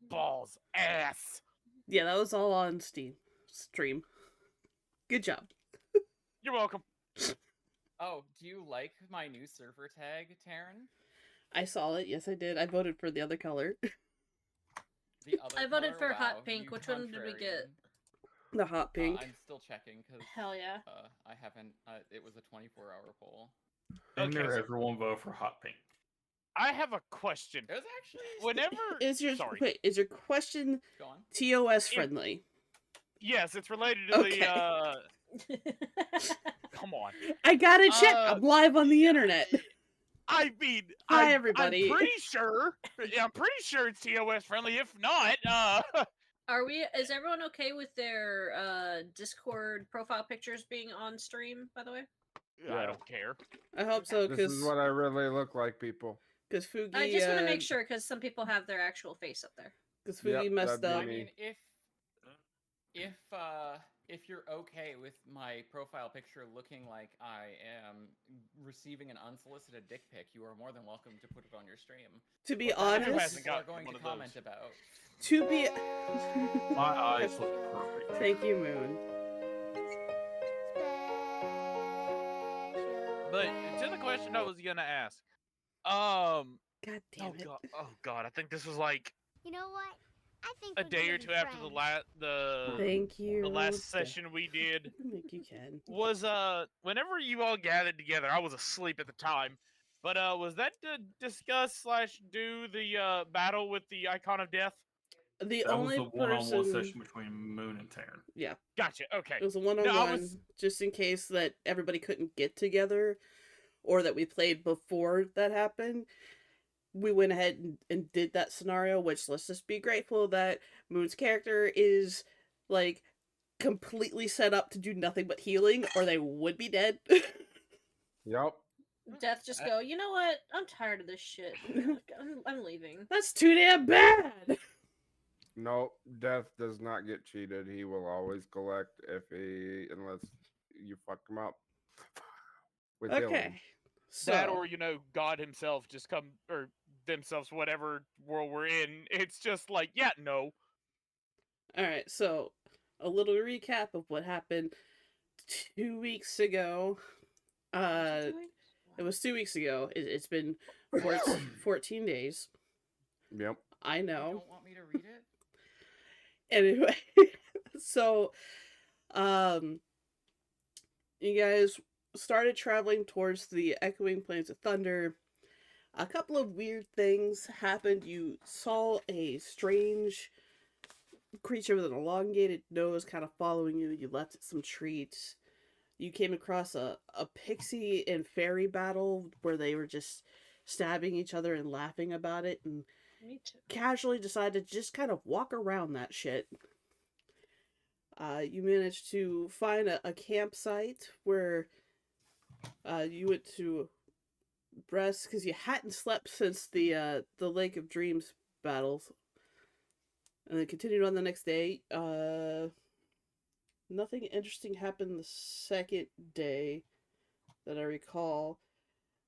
Balls ass. Yeah, that was all on stream. Good job. You're welcome. Oh, do you like my new server tag, Taryn? I saw it. Yes, I did. I voted for the other color. The other I voted color? for hot Wow, pink. you Which one did we get? contrarian. The hot pink. I'm still checking because Hell yeah. I haven't. It was a 24-hour poll. And Okay, so- everyone vote for hot pink. I have a question. It was actually Whenever Is your sorry, wait, is your question Go on. TOS friendly? yes, it's related to Okay. the. Come on. I gotta check. I'm live on the internet. I mean, Hi, everybody. I'm pretty sure. Yeah, I'm pretty sure it's TOS friendly. If not, Are we? Is everyone okay with their Discord profile pictures being on stream? By the way, I don't care. I hope so, This because is what I really look like, people. Fugi. I just want to make sure because some people have their actual face up there. Because Fugi Yep, messed that'd up. be I me. mean, if you're okay with my profile picture looking like I am receiving an unsolicited dick pic, you are more than welcome to put it on your stream. To be What that honest, hasn't people are got going one to of those. comment about. to be. My eyes look perfect. Thank you, Moon. But to the question I was gonna ask, God damn it. God, I think this was like You know what? I think a we're day gonna or be two after the friends. Thank you. the last session we did. Think you can. Was whenever you all gathered together, I was asleep at the time, but was that to discuss / do the battle with the Icon of Death? The That only was the one-on-one person. session between Moon and Taryn. Yeah, Gotcha. Okay. it was a one-on-one, was- just in case that everybody couldn't get together, or that we played before that happened. We went ahead and did that scenario, which let's just be grateful that Moon's character is like completely set up to do nothing but healing, or they would be dead. Yep. Death just go. You know what? I'm tired of this shit. I'm leaving. That's too damn bad. Nope, Death does not get cheated. He will always collect unless you fuck him up with healing. Okay. That So, or God himself just come or themselves, whatever world we're in. It's just like, yeah, no. all right. So, a little recap of what happened 2 weeks ago. It was 2 weeks ago. It's been 14 days. Yep. I You know. don't want me to read it? Anyway, so, um, you guys started traveling towards the echoing plains of thunder. A couple of weird things happened. You saw a strange creature with an elongated nose kind of following you. You left it some treats. You came across a pixie and fairy battle where they were just stabbing each other and laughing about it, and Me too. casually decided to just kind of walk around that shit. You managed to find a campsite where you went to rest because you hadn't slept since the Lake of Dreams battles, and then continued on the next day. Nothing interesting happened the second day that I recall,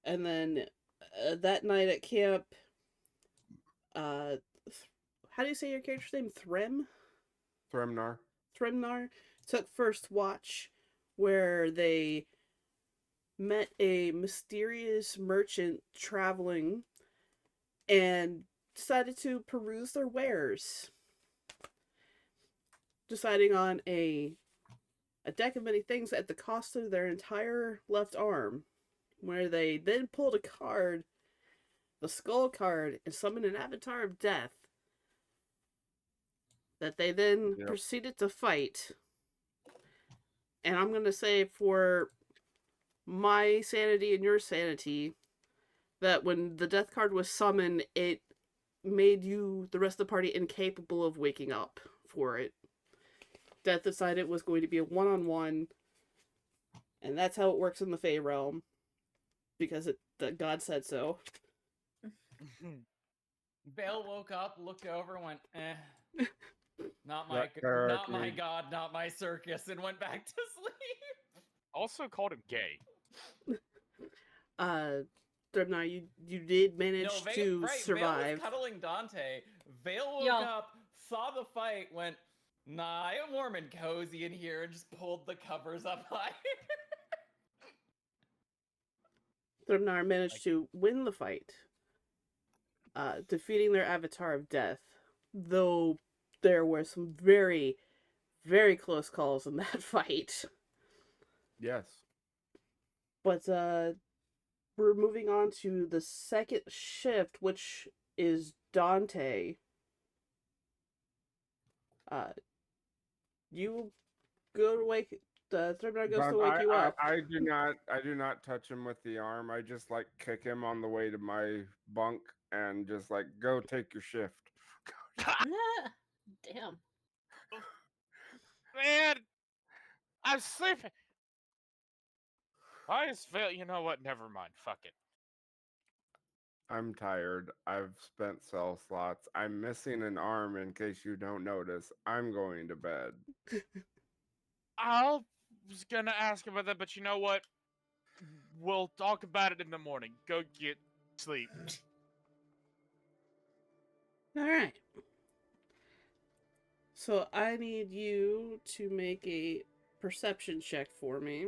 and then that night at camp, uh, how do you say your character's name? Thremnar. Thremnar took first watch, where they met a mysterious merchant traveling and decided to peruse their wares, deciding on a deck of many things at the cost of their entire left arm, where they then pulled a card, the skull card, and summoned an avatar of death that they then Yep. proceeded to fight. And I'm going to say, for my sanity and your sanity, that when the death card was summoned, it made you, the rest of the party, incapable of waking up for it. Death decided it was going to be a one-on-one, and that's how it works in the Fey realm, because God said so. Bale woke up, looked over, went, eh. Not my That god, not my circus, and went back to sleep. Also called him gay. Drebnar, you did manage to Vale survive. was cuddling Dante. Vale woke Yo. up, saw the fight, went, nah, I'm warm and cozy in here, and just pulled the covers up high. Drebnar managed to win the fight, defeating their avatar of death, though there were some very, very close calls in that fight. Yes. But we're moving on to the second shift, which is Dante. You go to wake. Drebnar goes to wake you up. I do not touch him with the arm. I just like kick him on the way to my bunk and just like go take your shift. Damn. Man, I'm sleeping. I just feel, you know what? Never mind. Fuck it. I'm tired. I've spent cell slots. I'm missing an arm in case you don't notice. I'm going to bed. I was gonna ask about that, but you know what? We'll talk about it in the morning. Go get sleep. All right. So I need you to make a perception check for me.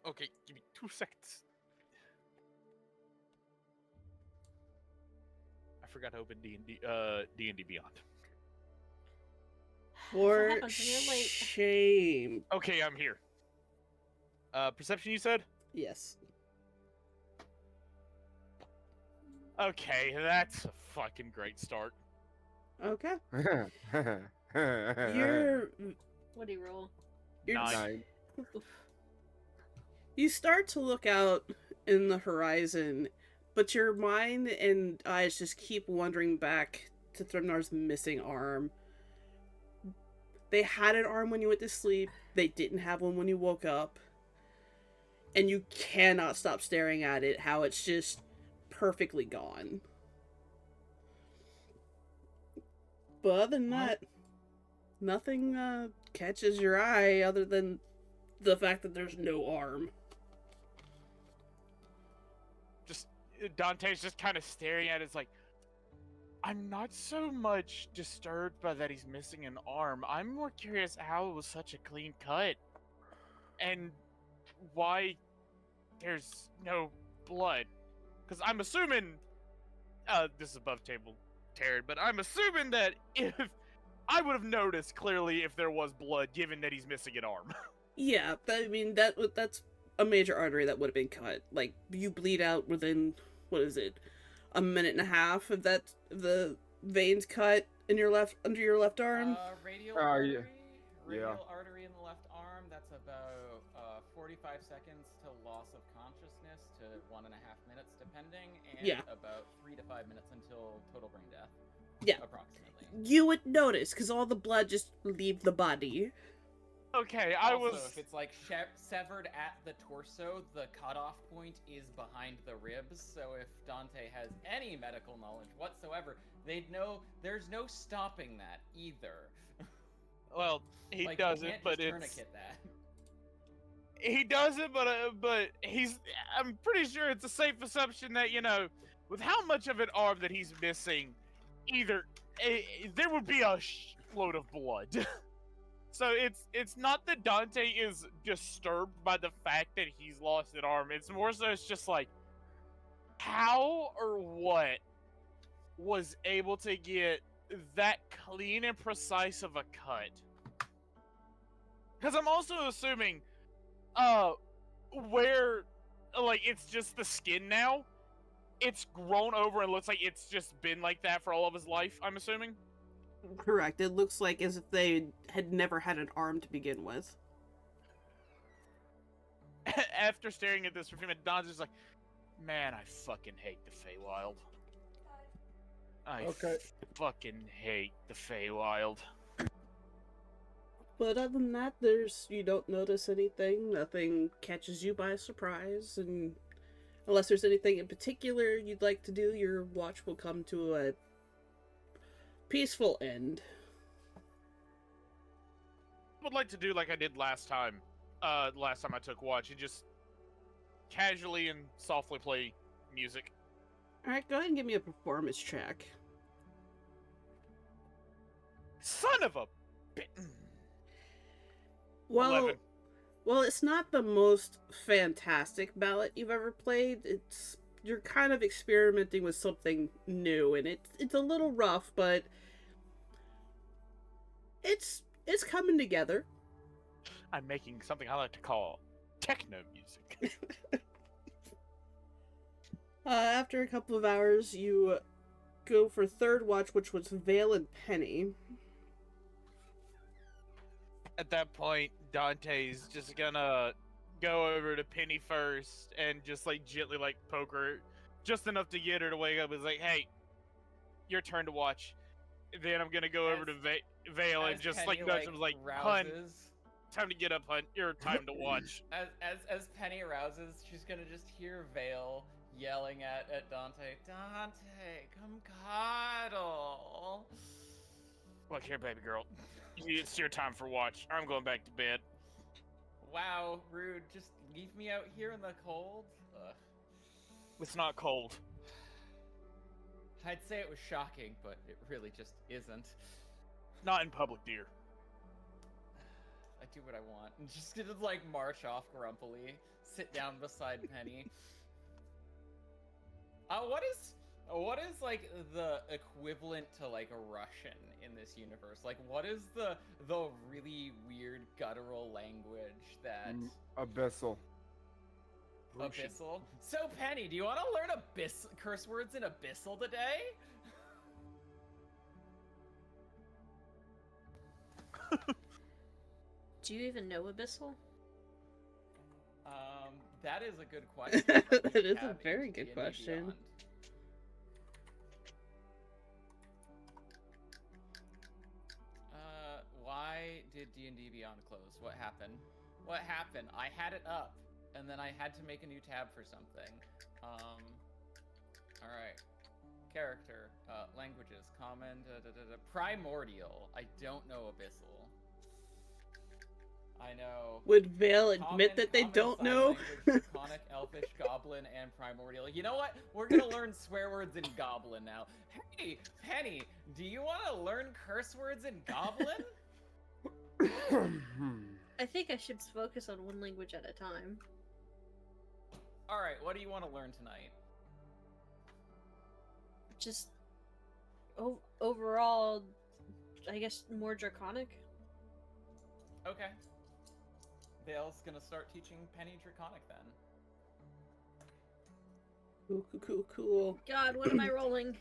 Okay, give me 2 seconds. I forgot to open D&D Beyond. For happens when you're late. shame. Okay, I'm here. Perception, you said? Yes. Okay, that's a fucking great start. Okay. You're You're What do you roll? You're- 9. You start to look out in the horizon, but your mind and eyes just keep wandering back to Thremnar's missing arm. They had an arm when you went to sleep, they didn't have one when you woke up. And you cannot stop staring at it, how it's just perfectly gone. But other than What? that, nothing catches your eye other than the fact that there's no arm. Just Dante's just kind of staring at it. It's like, I'm not so much disturbed by that he's missing an arm. I'm more curious how it was such a clean cut, and why there's no blood. Because I'm assuming, this is above table Taryn, but I'm assuming that if I would have noticed clearly if there was blood, given that he's missing an arm. Yeah, that's a major artery that would have been cut. Like, you bleed out within, what is it, a minute and a half if the veins cut in your left under your left arm. Radial Oh, artery. yeah. Radial Yeah. artery in the left arm. That's about 45 seconds to loss of consciousness to 1.5 minutes, depending, and Yeah. about 3 to 5 minutes until total brain death. Yeah. Approximately. You would notice because all the blood just leave the body. Okay, Also, if it's like severed at the torso, the cutoff point is behind the ribs. So if Dante has any medical knowledge whatsoever, they'd know there's no stopping that either. Well, he like, does you it, can't but just it's tourniquet that. he does it, but he's. I'm pretty sure it's a safe assumption that with how much of an arm that he's missing, either there would be a load of blood. So it's not that Dante is disturbed by the fact that he's lost an arm. It's more so it's just like, how or what was able to get that clean and precise of a cut? Because I'm also assuming, where, like, it's just the skin now, it's grown over and looks like it's just been like that for all of his life, I'm assuming? Correct. It looks like as if they had never had an arm to begin with. After staring at this for a few minutes, Don's just like, man, I fucking hate the Feywild. I fucking hate the Feywild. But other than that, you don't notice anything. Nothing catches you by surprise, and unless there's anything in particular you'd like to do, your watch will come to a peaceful end. I would like to do like I did last time. Last time I took watch, and just casually and softly play music. Alright, go ahead and give me a performance check. Son of a bit. Well, 11. well, it's not the most fantastic ballad you've ever played. You're kind of experimenting with something new, and it's a little rough, but it's coming together. I'm making something I like to call techno music. After a couple of hours, you go for third watch, which was Vale and Penny. At that point, Dante's just gonna go over to Penny first and just like gently like poke her just enough to get her to wake up. It's like, hey, your turn to watch. Then I'm gonna go over to Vale and just Penny, like nudge him, like, hun, rouses, time to get up, hun. Your time to watch. as Penny rouses, she's gonna just hear Vale yelling at Dante. Dante, come cuddle. Look here, baby girl. It's your time for watch. I'm going back to bed. Wow, rude. Just leave me out here in the cold. Ugh. It's not cold. I'd say it was shocking, but it really just isn't. Not in public, dear. I do what I want. I'm just gonna like march off grumpily, sit down beside Penny. What is like the equivalent to like a Russian in this universe? Like, what is the really weird guttural language that Abyssal. Abyssal? So Penny, do you want to learn curse words in Abyssal today? Do you even know Abyssal? That is a good question. That We is a have very into good D&D question. Beyond. Why did D&D Beyond close? What happened? What happened? I had it up, and then I had to make a new tab for something. All right. character. Languages. Common. Primordial. I don't know Abyssal. I know. Would Vale admit Common, that they common don't sign know? language, Draconic, Elfish, Goblin, and Primordial. You know what? We're gonna learn swear words in Goblin now. Hey, Penny, do you want to learn curse words in Goblin? I think I should focus on one language at a time. All right, what do you want to learn tonight? Just overall, I guess more draconic. Okay. Vale's gonna start teaching Penny Draconic then. Cool. God, what am I rolling?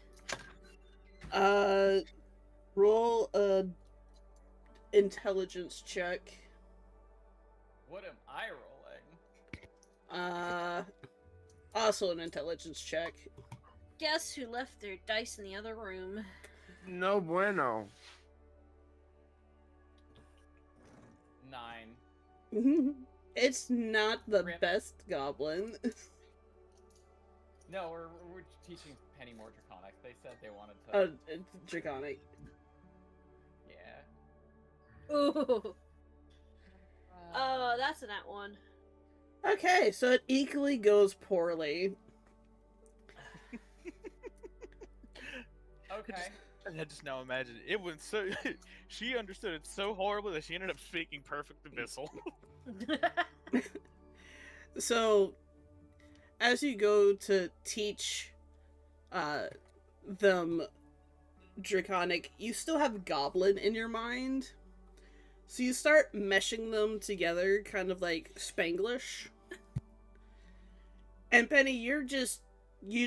Roll a intelligence check. What am I rolling? Also an intelligence check. Guess who left their dice in the other room? No bueno. 9. It's not the Rip. best goblin. No, we're teaching Penny more Draconic. They said they wanted to. It's draconic. Yeah. Ooh. Oh, that's a nat one. Okay, so it equally goes poorly. Okay. I just now imagine it went so. She understood it so horribly that she ended up speaking perfect abyssal. So, as you go to teach them draconic, you still have goblin in your mind. So you start meshing them together, kind of like Spanglish. And Penny, you're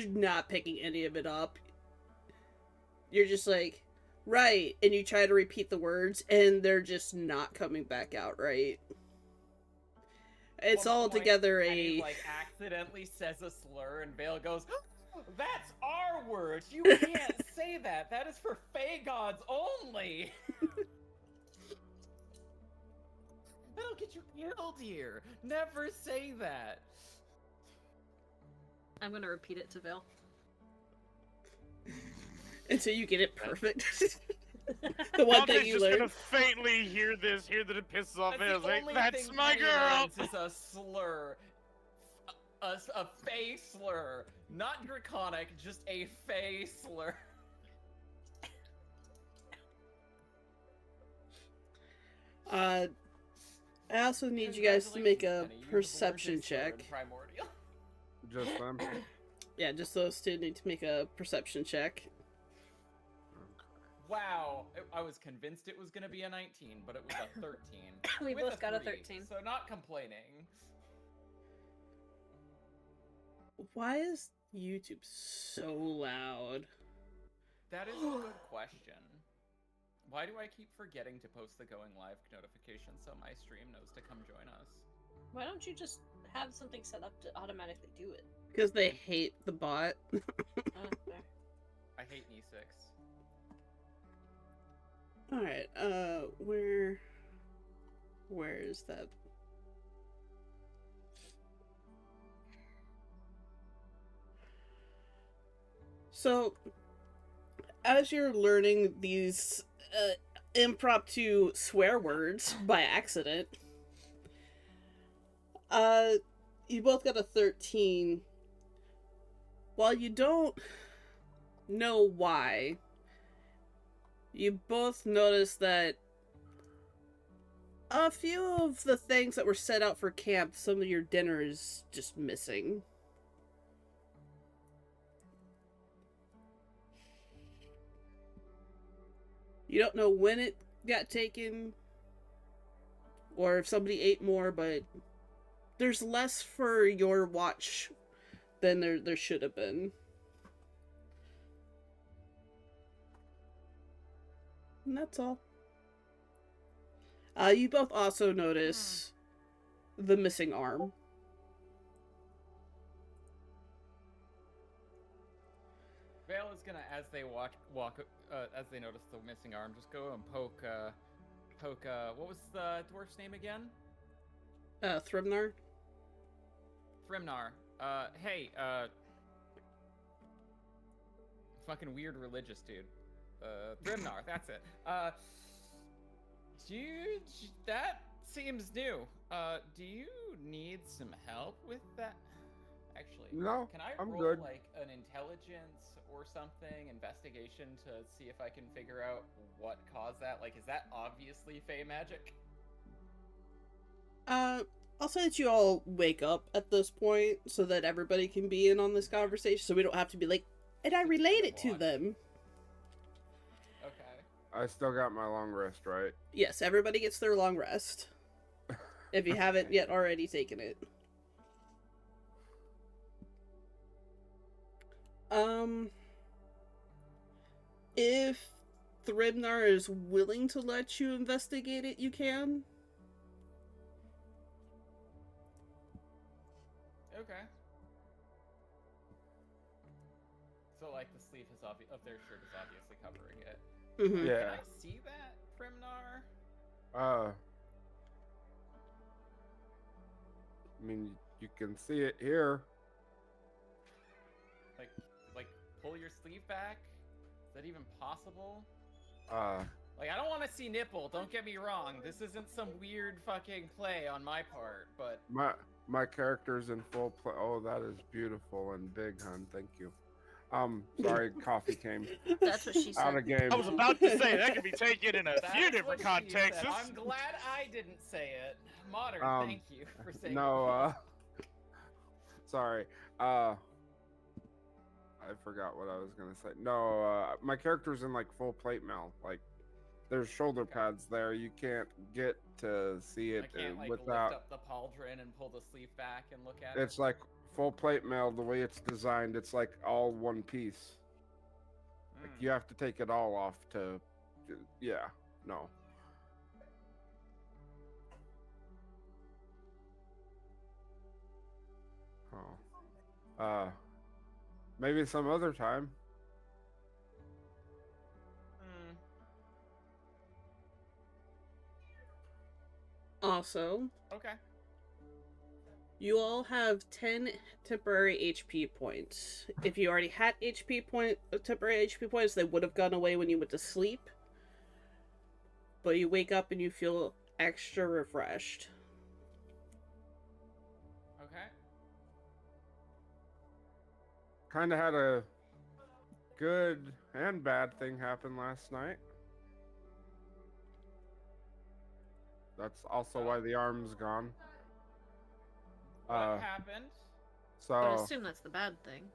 not picking any of it up. You're just like, right, and you try to repeat the words, and they're just not coming back out right. It's One all point, together Penny, a... like accidentally says a slur, and Vale goes, "That's our word. You can't say that. That is for Fey gods only." That'll get you killed here. Never say that. I'm gonna repeat it to Vale. Until you get it perfect. The one thing Dante's you just learned. gonna faintly hear that it pisses off That's him. It's the like, only that's thing my Penny girl! learns is a slur. A Fey slur. Not draconic, just a Fey slur. I also need you guys to make a Congratulations, Penny. You have learned perception a slur in check. Primordial. Just them. Yeah, just those two need to make a perception check. Wow, I was convinced it was going to be a 19, but it was a 13. We With both got a 3, 13. So not complaining. Why is YouTube so loud? That is a good question. Why do I keep forgetting to post the going live notification so my stream knows to come join us? Why don't you just have something set up to automatically do it? Because they hate the bot. Oh, there. I hate E6. Alright, where is that? So, as you're learning these impromptu swear words by accident, you both got a 13. While you don't know why, you both notice that a few of the things that were set out for camp, some of your dinner is just missing. You don't know when it got taken, or if somebody ate more, but there's less for your watch than there should have been. And that's all. You both also notice the missing arm. Vale is gonna, as they as they notice the missing arm, just go and poke, what was the dwarf's name again? Thrymnar? Thrymnar. Hey, fucking weird religious dude. Thrimnar, that's it. Dude, that seems new. Do you need some help with that? Actually, No, can I I'm roll good. like an intelligence or something, investigation, to see if I can figure out what caused that? Like, is that obviously Fey magic? I'll say that you all wake up at this point so that everybody can be in on this conversation, so we don't have to be like, and I relate it to Watch. them. Okay. I still got my long rest, right? Yes, everybody gets their long rest. If you haven't yet already taken it. If Thribnar is willing to let you investigate it, you can. Okay. So, like, the sleeve is of their shirt is obviously covering it. Mm-hmm. Yeah. Can I see that, Primnar? I mean, you can see it here. Like, pull your sleeve back? Is that even possible? Uh, Like, I don't want to see nipple, don't get me wrong. This isn't some weird fucking play on my part, but... my character's in full play. Oh, that is beautiful and big, hun. Thank you. Sorry, coffee came That's what she out said. of game. I was about to say that could be taken in a That's few what different she contexts. said. I'm glad I didn't say it. Modern, thank you for saying No, sorry. I forgot what I was gonna say. No, my character's in like full plate mail. Like, there's shoulder pads there. You can't get to see it I can't, like, without. lift up the pauldron and pull the sleeve back and look at it. It's like full plate mail. The way it's designed, it's like all one piece. Like, you have to take it all off to. Yeah. No. Oh. Maybe some other time. Also, Okay. you all have 10 temporary HP points. If you already had temporary HP points, they would have gone away when you went to sleep. But you wake up and you feel extra refreshed. Okay. Kind of had a good and bad thing happen last night. That's also why the arm's gone. What happened? I So, assume that's the bad thing.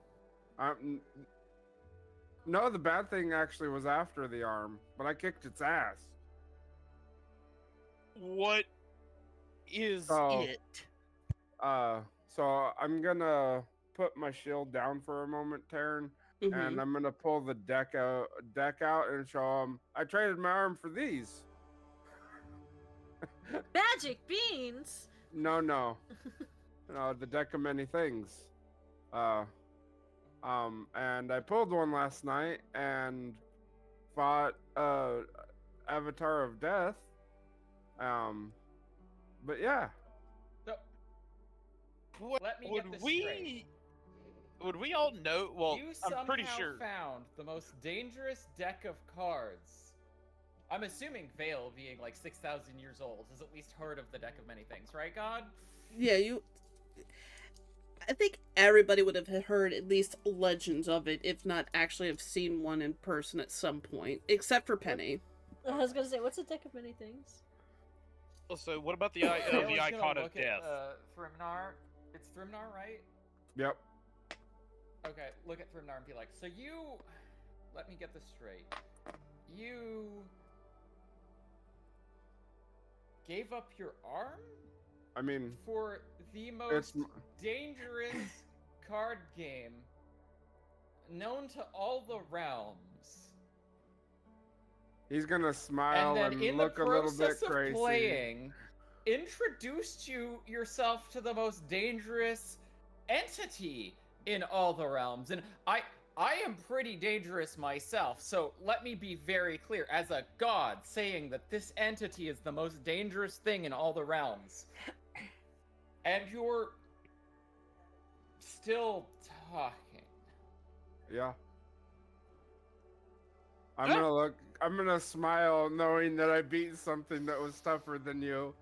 no, the bad thing actually was after the arm, but I kicked its ass. What is So- it? So I'm gonna put my shield down for a moment, Taryn, and I'm gonna pull the deck out and show them I traded my arm for these. Magic beans. No, the deck of many things. And I pulled one last night and fought Avatar of Death. But yeah. Let me Would get this we? straight. Would we all know? Well, You I'm pretty somehow sure. found the most dangerous deck of cards. I'm assuming Vale, being like 6,000 years old, has at least heard of the deck of many things, right, God? Yeah, I think everybody would have heard at least legends of it, if not actually have seen one in person at some point, except for Penny. I was gonna say, what's a deck of many things? So, what about the Vale is gonna icon of look death? at, Thrimnar. It's Thrimnar, right? Yep. Okay, look at Thrimnar and be like, so you... Let me get this straight. You... gave up your arm? I mean, For the most dangerous card game known to all the realms. he's gonna smile And then in the look a little bit process of crazy. playing, introduced yourself to the most dangerous entity in all the realms. And I am pretty dangerous myself, so let me be very clear. As a god saying that this entity is the most dangerous thing in all the realms. And you're still talking. Yeah. I'm gonna look. I'm gonna smile, knowing that I beat something that was tougher than you,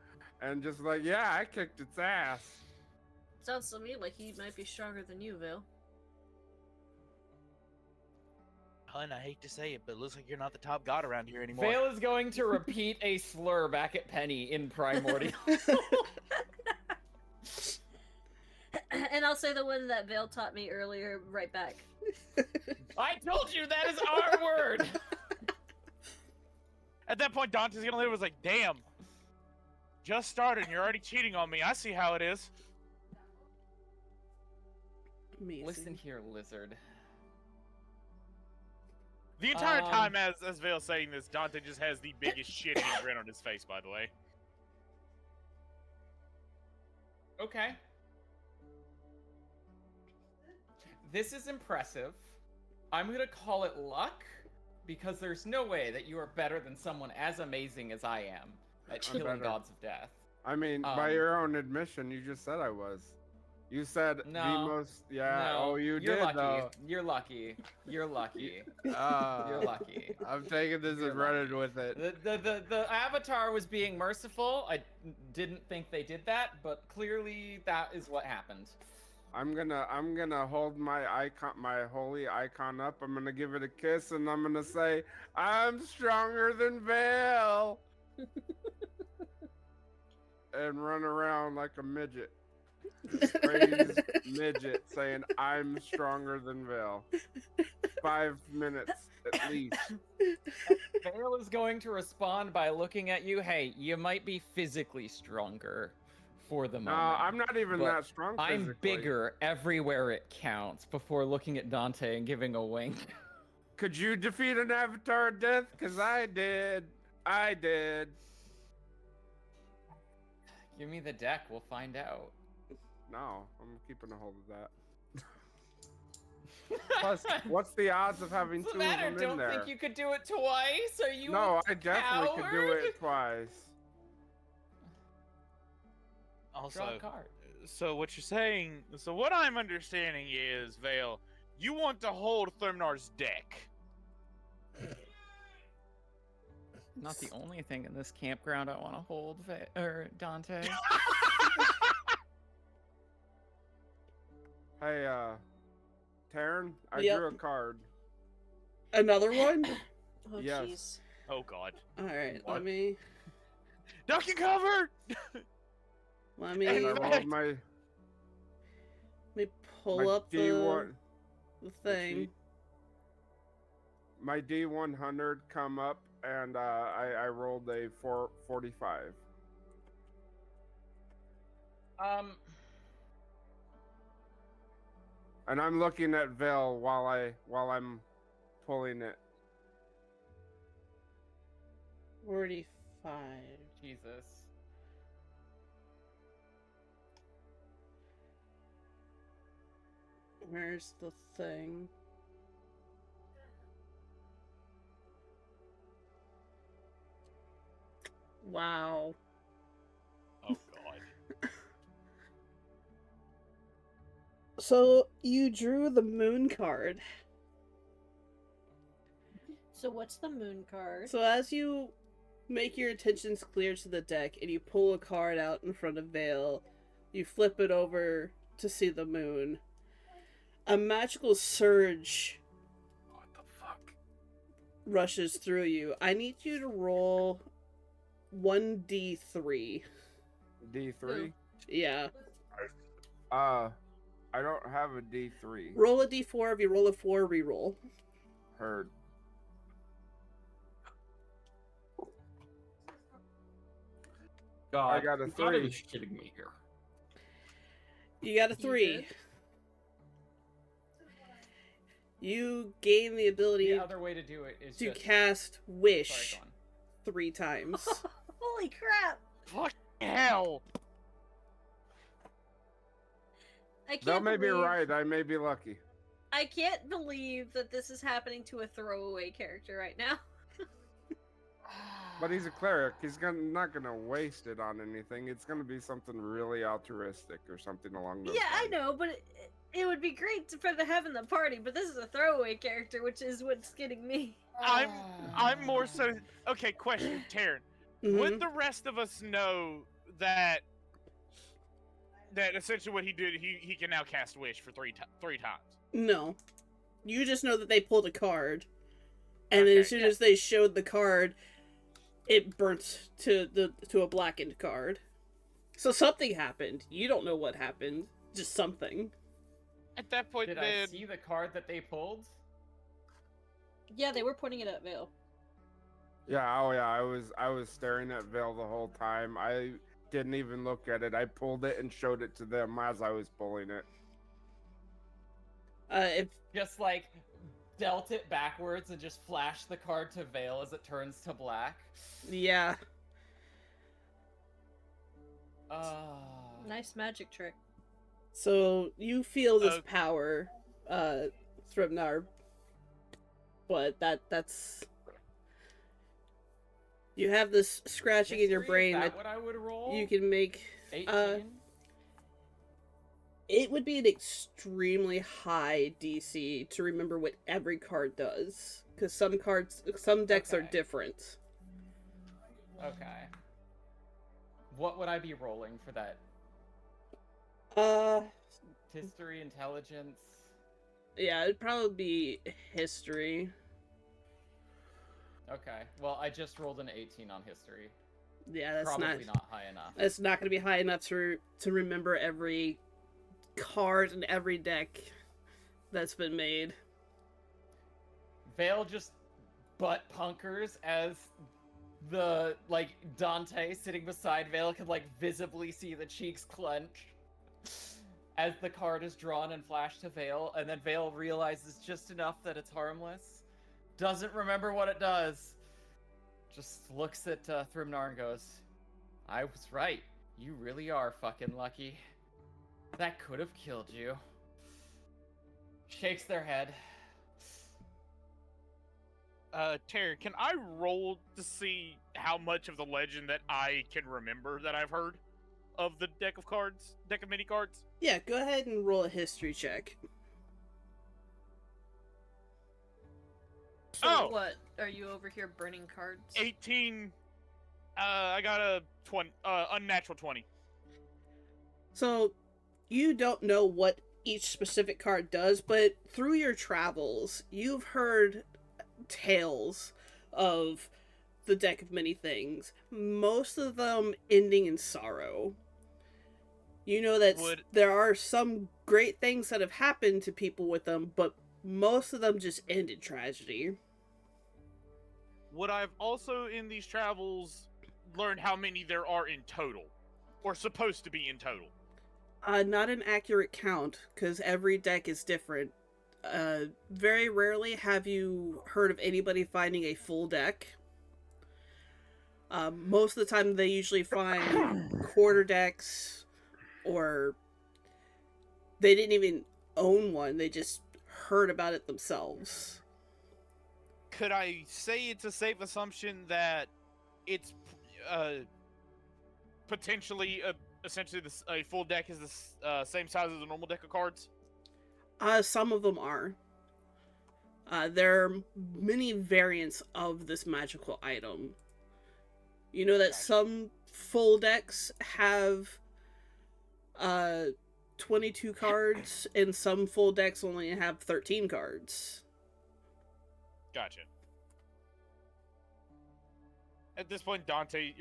and just like, yeah, I kicked its ass. Sounds to me like he might be stronger than you, Vale. Hun, I hate to say it, but it looks like you're not the top god around here anymore. Vale is going to repeat a slur back at Penny in Primordial. And I'll say the one that Vale taught me earlier right back. I told you that is our word! At that point, Dante's gonna live was like, damn. Just started and you're already cheating on me. I see how it is. Amazing. Listen here, lizard. The entire time as Vale's saying this, Dante just has the biggest shitty grin on his face, by the way. Okay. This is impressive. I'm gonna call it luck, because there's no way that you are better than someone as amazing as I am at killing better. gods of death. I mean, by your own admission, you just said I was. You said the No. most. Yeah. No, Oh, you you're did lucky. though. You're lucky. You're lucky. Ah, You're lucky. I'm taking this You're and running with it. The Avatar was being merciful. I didn't think they did that, but clearly that is what happened. I'm gonna hold my icon, my holy icon up. I'm gonna give it a kiss, and I'm gonna say, "I'm stronger than Vale," and run around like a midget, crazy midget, saying, "I'm stronger than Vale." 5 minutes at least. Vale is going to respond by looking at you. Hey, you might be physically stronger for the No, moment. I'm not even but that strong. I'm physically. bigger everywhere it counts, before looking at Dante and giving a wink. Could you defeat an avatar of death? Cause I did. I did. Give me the deck, we'll find out. No, I'm keeping a hold of that. Plus, what's the odds of having What's two the of matter? them in Don't there? think you could do it twice? Are you No, a I definitely could do coward? it twice. Also, Draw a card. so what you're saying, so what I'm understanding is, Vale, you want to hold Therminar's deck. Not the only thing in this campground I want to hold, Dante. Hey, Taryn, I Yep. drew a card. Another one? Oh, Yes. jeez. Oh god. Alright, What? let me Duck and cover! let And me I Hey, rolled my pull up D1. the thing. My D100 come up, and I rolled a 445. And I'm looking at Vale while I'm pulling it. 45. Jesus. Where's the thing? Wow. Oh god. So you drew the moon card. So what's the moon card? So as you make your intentions clear to the deck and you pull a card out in front of Vale, you flip it over to see the moon. A magical surge What the fuck? rushes through you. I need you to roll 1d3. D3. Yeah. I don't have a D3. Roll a d4. If you roll a 4, reroll. Heard. God, I got a you gotta 3. be shitting me here. You got a You 3. good? You gain the ability The other way to do it is to just... cast Sorry, Wish go on. 3 times. Holy crap! Fuck hell! I can't That may be believe- right. I may be lucky. I can't believe that this is happening to a throwaway character right now. But he's a cleric. He's not gonna waste it on anything. It's gonna be something really altruistic or something along those Yeah, I lines. know, but it would be great for the having the party, but this is a throwaway character, which is what's getting me. I'm more so. Okay, question, Taryn. Would Mhm. the rest of us know that essentially what he did, he can now cast wish for three times? No. You just know that they pulled a card. And then Okay, as soon yeah. as they showed the card, it burnt to a blackened card. So something happened. You don't know what happened. Just something. At that point, Did then I see the card that they pulled? Yeah, they were pointing it at Vale. Yeah, oh yeah, I was staring at Vale the whole time. I didn't even look at it. I pulled it and showed it to them as I was pulling it. If Just like dealt it backwards and just flashed the card to Vale as it turns to black. yeah. Nice magic trick. So you feel this Okay. power, Thribnar. But that's you have this scratching in your History, brain is that what I would roll? you can make 18? it would be an extremely high DC to remember what every card does. Because some decks are Okay. different. Okay. What would I be rolling for that? History, intelligence? Yeah, it'd probably be history. Okay. Well, I just rolled an 18 on history. Yeah, that's Probably not high enough. It's not going to be high enough to remember every card in every deck that's been made. Vale just butt punkers as the, like, Dante sitting beside Vale can, like, visibly see the cheeks clench as the card is drawn and flashed to Vale, and then Vale realizes just enough that it's harmless, doesn't remember what it does, just looks at Thrymnar and goes, I was right. You really are fucking lucky. That could have killed you. Shakes their head. Taryn, can I roll to see how much of the legend that I can remember that I've heard of the deck of mini cards? Yeah, go ahead and roll a history check. So Oh! what? Are you over here burning cards? 18. I got a unnatural 20. So, you don't know what each specific card does, but through your travels, you've heard tales of the deck of many things, most of them ending in sorrow. You know that there are some great things that have happened to people with them, but most of them just end in tragedy. Would I've also in these travels learned how many there are in total? Or supposed to be in total? Not an accurate count, because every deck is different. Very rarely have you heard of anybody finding a full deck. Most of the time they usually find quarter decks, or they didn't even own one, they just heard about it themselves. Could I say it's a safe assumption that it's potentially essentially a full deck is the same size as a normal deck of cards? Some of them are. There are many variants of this magical item. You know that Gotcha. some full decks have 22 cards, and some full decks only have 13 cards. Gotcha. At this point, Dante's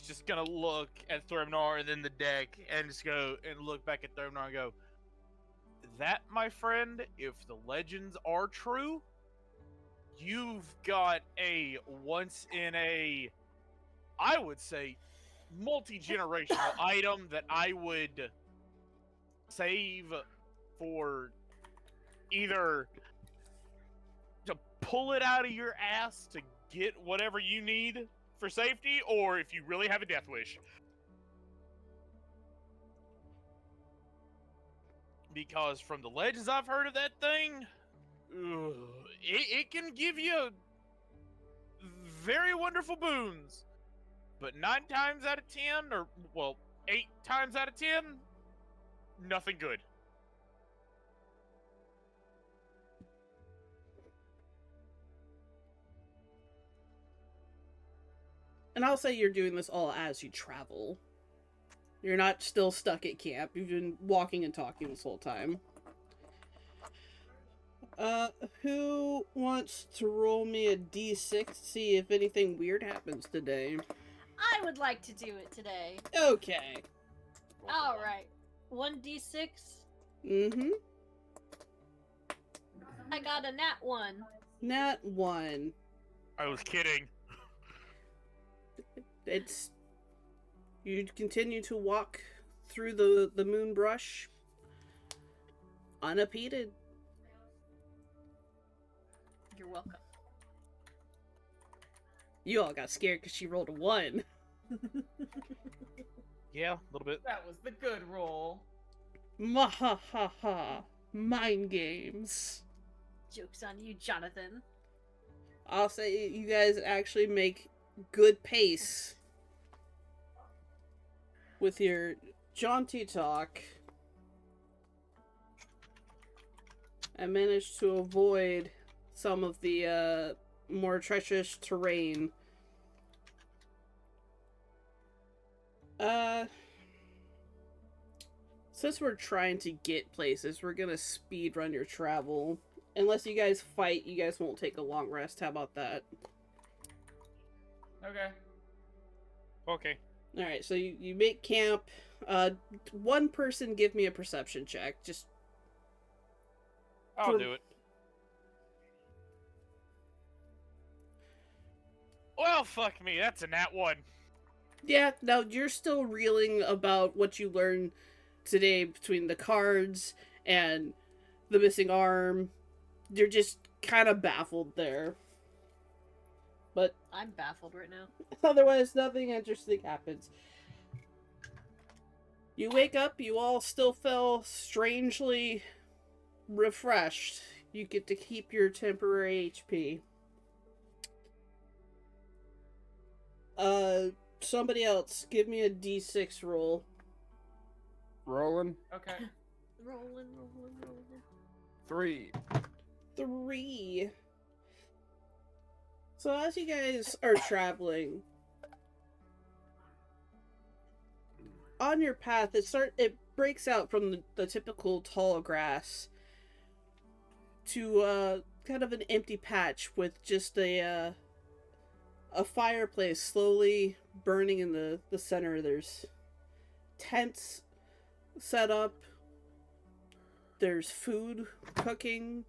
just gonna look at Thrymnar and then the deck, and just go and look back at Thrymnar and go, that, my friend, if the legends are true, you've got a once in a, I would say, multi-generational item that I would save for either to pull it out of your ass to get whatever you need for safety, or if you really have a death wish. Because from the legends I've heard of that thing, it can give you very wonderful boons. But 9 times out of 10, or, well, 8 times out of 10, nothing good. And I'll say you're doing this all as you travel. You're not still stuck at camp. You've been walking and talking this whole time. Who wants to roll me a d6 to see if anything weird happens today? I would like to do it today. Okay. All right. 1d6. Mm-hmm. I got a nat 1. Nat 1. I was kidding. It's... You continue to walk through the moon brush unimpeded. You're welcome. You all got scared because she rolled a 1. Yeah, a little bit. That was the good roll. Mahahaha. Mind games. Joke's on you, Jonathan. I'll say you guys actually make good pace with your jaunty talk. I managed to avoid some of the more treacherous terrain. Since we're trying to get places, we're gonna speed run your travel. Unless you guys fight, you guys won't take a long rest. How about that? Okay. Okay. Alright, so you make camp. One person give me a perception check. Just... I'll do it. Well, fuck me. That's a nat 1. Yeah, no, you're still reeling about what you learned today between the cards and the missing arm. You're just kind of baffled there. But I'm baffled right now. otherwise, nothing interesting happens. You wake up, you all still feel strangely refreshed. You get to keep your temporary HP. Somebody else, give me a d6 roll. Rolling. Okay. Rolling. 3. 3. So as you guys are traveling, on your path, it breaks out from the typical tall grass to kind of an empty patch with just a fireplace slowly burning in the center. There's tents set up. There's food cooking,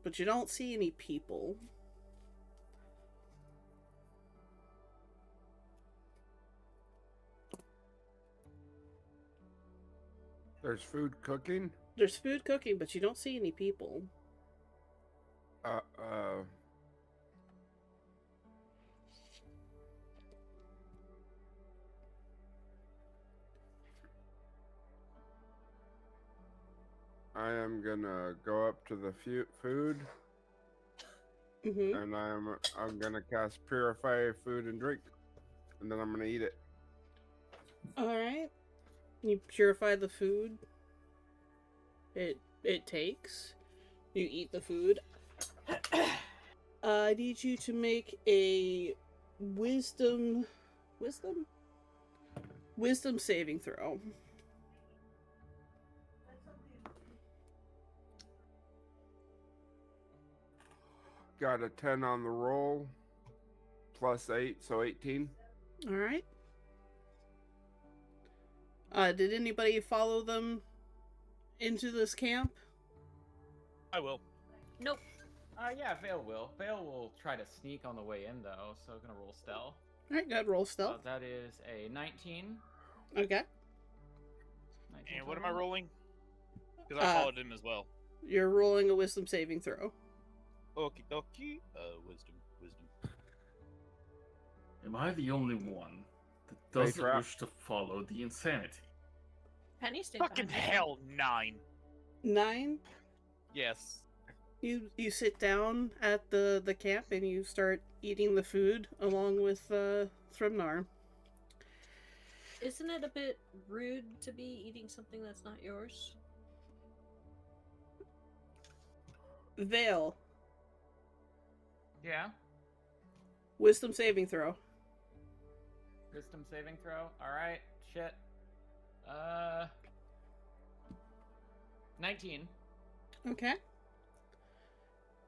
but you don't see any people. There's food cooking. There's food cooking, but you don't see any people. I am gonna go up to the food, Mm-hmm. and I'm gonna cast Purify Food and Drink, and then I'm gonna eat it. Alright. You purify the food. It takes. You eat the food. I need you to make a wisdom saving throw. Got a 10 on the roll, plus 8, so 18. Alright. Did anybody follow them into this camp? I will. Nope. Yeah, Vale will. Vale will try to sneak on the way in, though, so gonna roll stealth. Alright, good. Roll stealth. That is a 19. Okay. 19 And what am I total. rolling? Because I followed him as well. You're rolling a wisdom saving throw. Okie dokie. Wisdom. Am I the only one that doesn't trap. wish to follow the insanity? Penny stayed Fucking behind. hell, 9. 9. Yes. You sit down at the camp and you start eating the food along with Thrymnar. Isn't it a bit rude to be eating something that's not yours? Vale, Yeah. wisdom saving throw. Wisdom saving throw. Alright, shit. 19. Okay.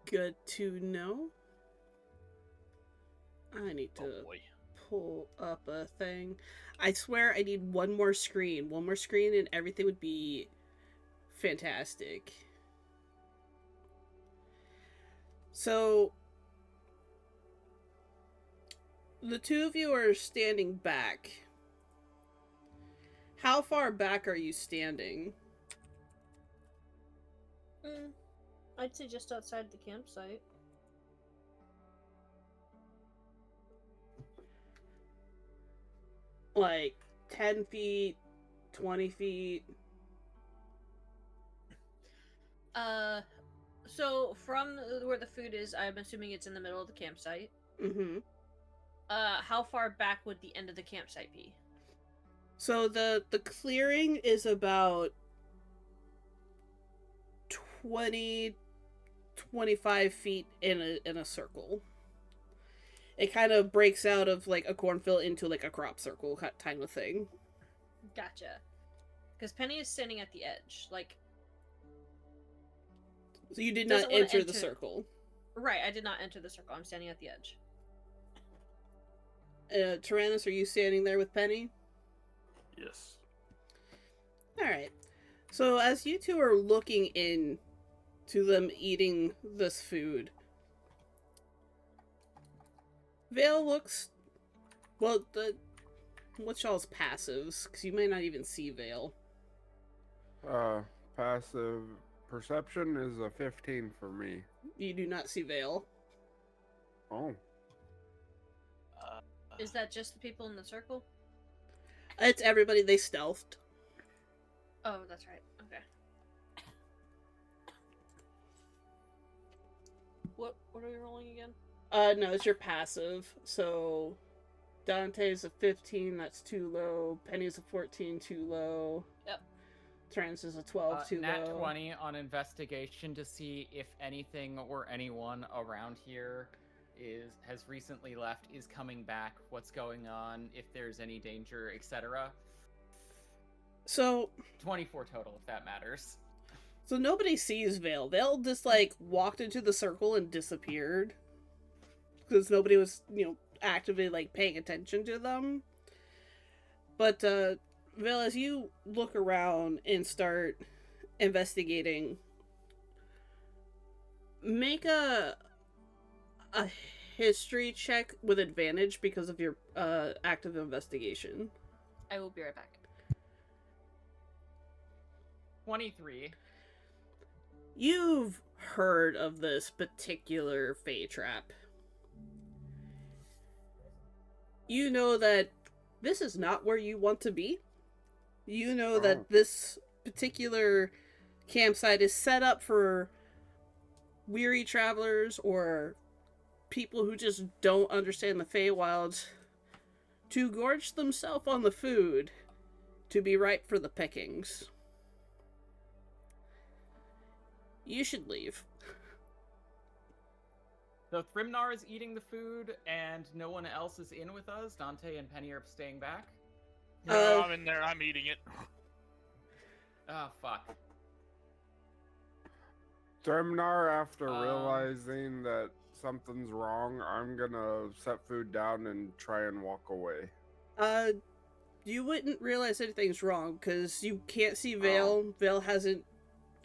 Good to know. I need to Oh boy. pull up a thing. I swear I need one more screen. One more screen and everything would be fantastic. So, the two of you are standing back. How far back are you standing? I'd say just outside the campsite. Like 10 feet, 20 feet? So from where the food is, I'm assuming it's in the middle of the campsite. Mm-hmm. How far back would the end of the campsite be? So the clearing is about 20, 25 feet in a circle. It kind of breaks out of like a cornfield into like a crop circle kind of thing. Gotcha. Because Penny is standing at the edge, like. So you did Doesn't not wanna enter the enter- circle. Right, I did not enter the circle. I'm standing at the edge. Tyrannus, are you standing there with Penny? Yes. Alright. So as you two are looking in to them eating this food, Vale looks... Well, what's y'all's passives? Because you may not even see Vale. Passive perception is a 15 for me. You do not see Vale. Oh. Is that just the people in the circle? It's everybody they stealthed. Oh, that's right. Okay. What are we rolling again? No, it's your passive. So Dante's a 15, that's too low. Penny's a 14, too low. Yep. Trans is a 12, too Nat low. 20 on investigation to see if anything or anyone around here has recently left, is coming back, what's going on, if there's any danger, etc. So 24 total, if that matters. So nobody sees Vale. Vale just like walked into the circle and disappeared. Because nobody was, actively like paying attention to them. But Vale, as you look around and start investigating, make a history check with advantage because of your active investigation. I will be right back. 23. You've heard of this particular Fey trap. You know that this is not where you want to be. You know that this particular campsite is set up for weary travelers or people who just don't understand the Feywilds to gorge themselves on the food to be ripe for the pickings. You should leave. So Thrimnar is eating the food, and no one else is in with us. Dante and Penny are staying back. No, I'm in there. I'm eating it. Oh, fuck. Thrimnar, after realizing that something's wrong, I'm gonna set food down and try and walk away. You wouldn't realize anything's wrong, because you can't see Vale. Vale hasn't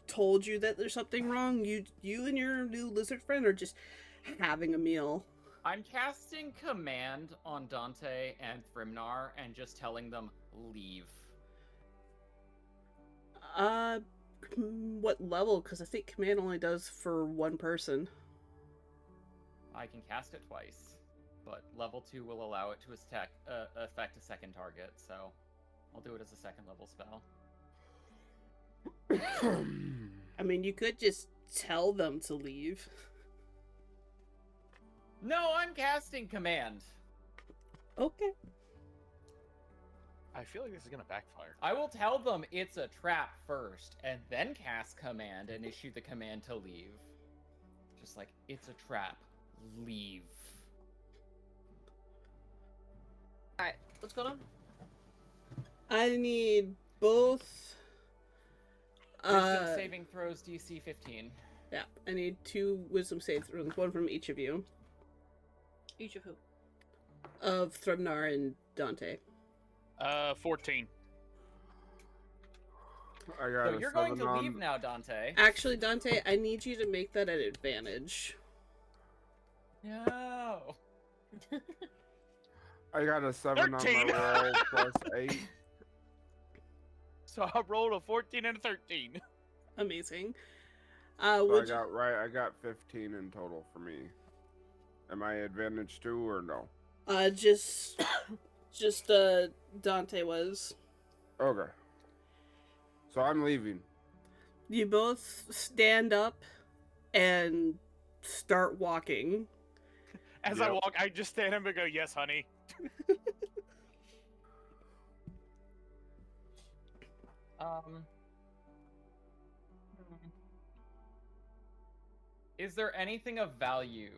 told you that there's something wrong. You and your new lizard friend are just having a meal. I'm casting command on Dante and Thrimnar and just telling them, leave. What level? Because I think command only does for one person. I can cast it twice, but level 2 will allow it to affect a second target, so I'll do it as a second level spell. I mean, you could just tell them to leave. No, I'm casting command. Okay. I feel like this is gonna backfire. I will tell them it's a trap first, and then cast command and issue the command to leave. Just like, it's a trap. Leave. Alright. What's going on? I need both. Wisdom saving throws DC 15. Yeah, I need 2 wisdom save throws, one from each of you. Each of who? Of Thrubnar and Dante. 14. I got So a you're going 7 to on. leave now, Dante. Actually, Dante, I need you to make that an advantage. No. I got a 7 on 13. my roll plus 8. So I rolled a 14 and a 13. Amazing. So I got 15 in total for me. Am I advantage too or no? Just Dante was. Okay. So I'm leaving. You both stand up and start walking. As I Yep. walk, I just stand up and go, "Yes, honey." Is there anything of value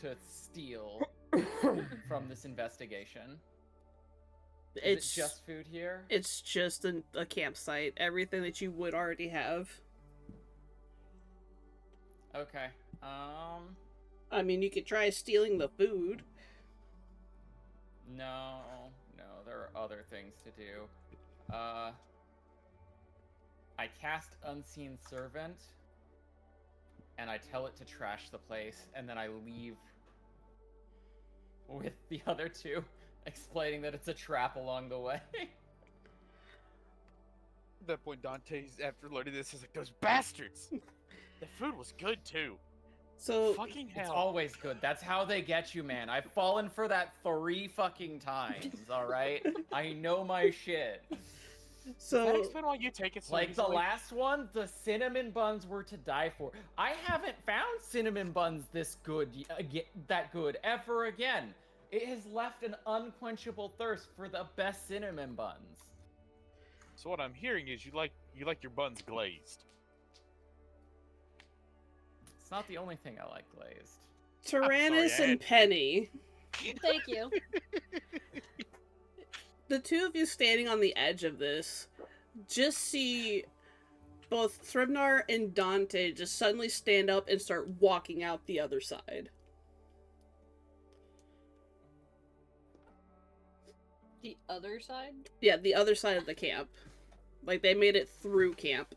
to steal from this investigation? Is it just food here? It's just a campsite. Everything that you would already have. Okay. I mean, you could try stealing the food. No, there are other things to do. I cast Unseen Servant, and I tell it to trash the place, and then I leave with the other two, explaining that it's a trap along the way. At that point, Dante's, after learning this, is like, "Those bastards! The food was good, too. So Fucking hell." It's always good. That's how they get you, man. I've fallen for that 3 fucking times, alright? I know my shit. Does that so explain why you take it so Like the easily? last one, the cinnamon buns were to die for. I haven't found cinnamon buns this good, that good, ever again. It has left an unquenchable thirst for the best cinnamon buns. So what I'm hearing is you like your buns glazed. It's not the only thing I like glazed. Tyrannus sorry, I and had- Penny, Thank you. the two of you standing on the edge of this, just see both Thribnar and Dante just suddenly stand up and start walking out the other side. The other side? Yeah, the other side of the camp. Like, they made it through camp.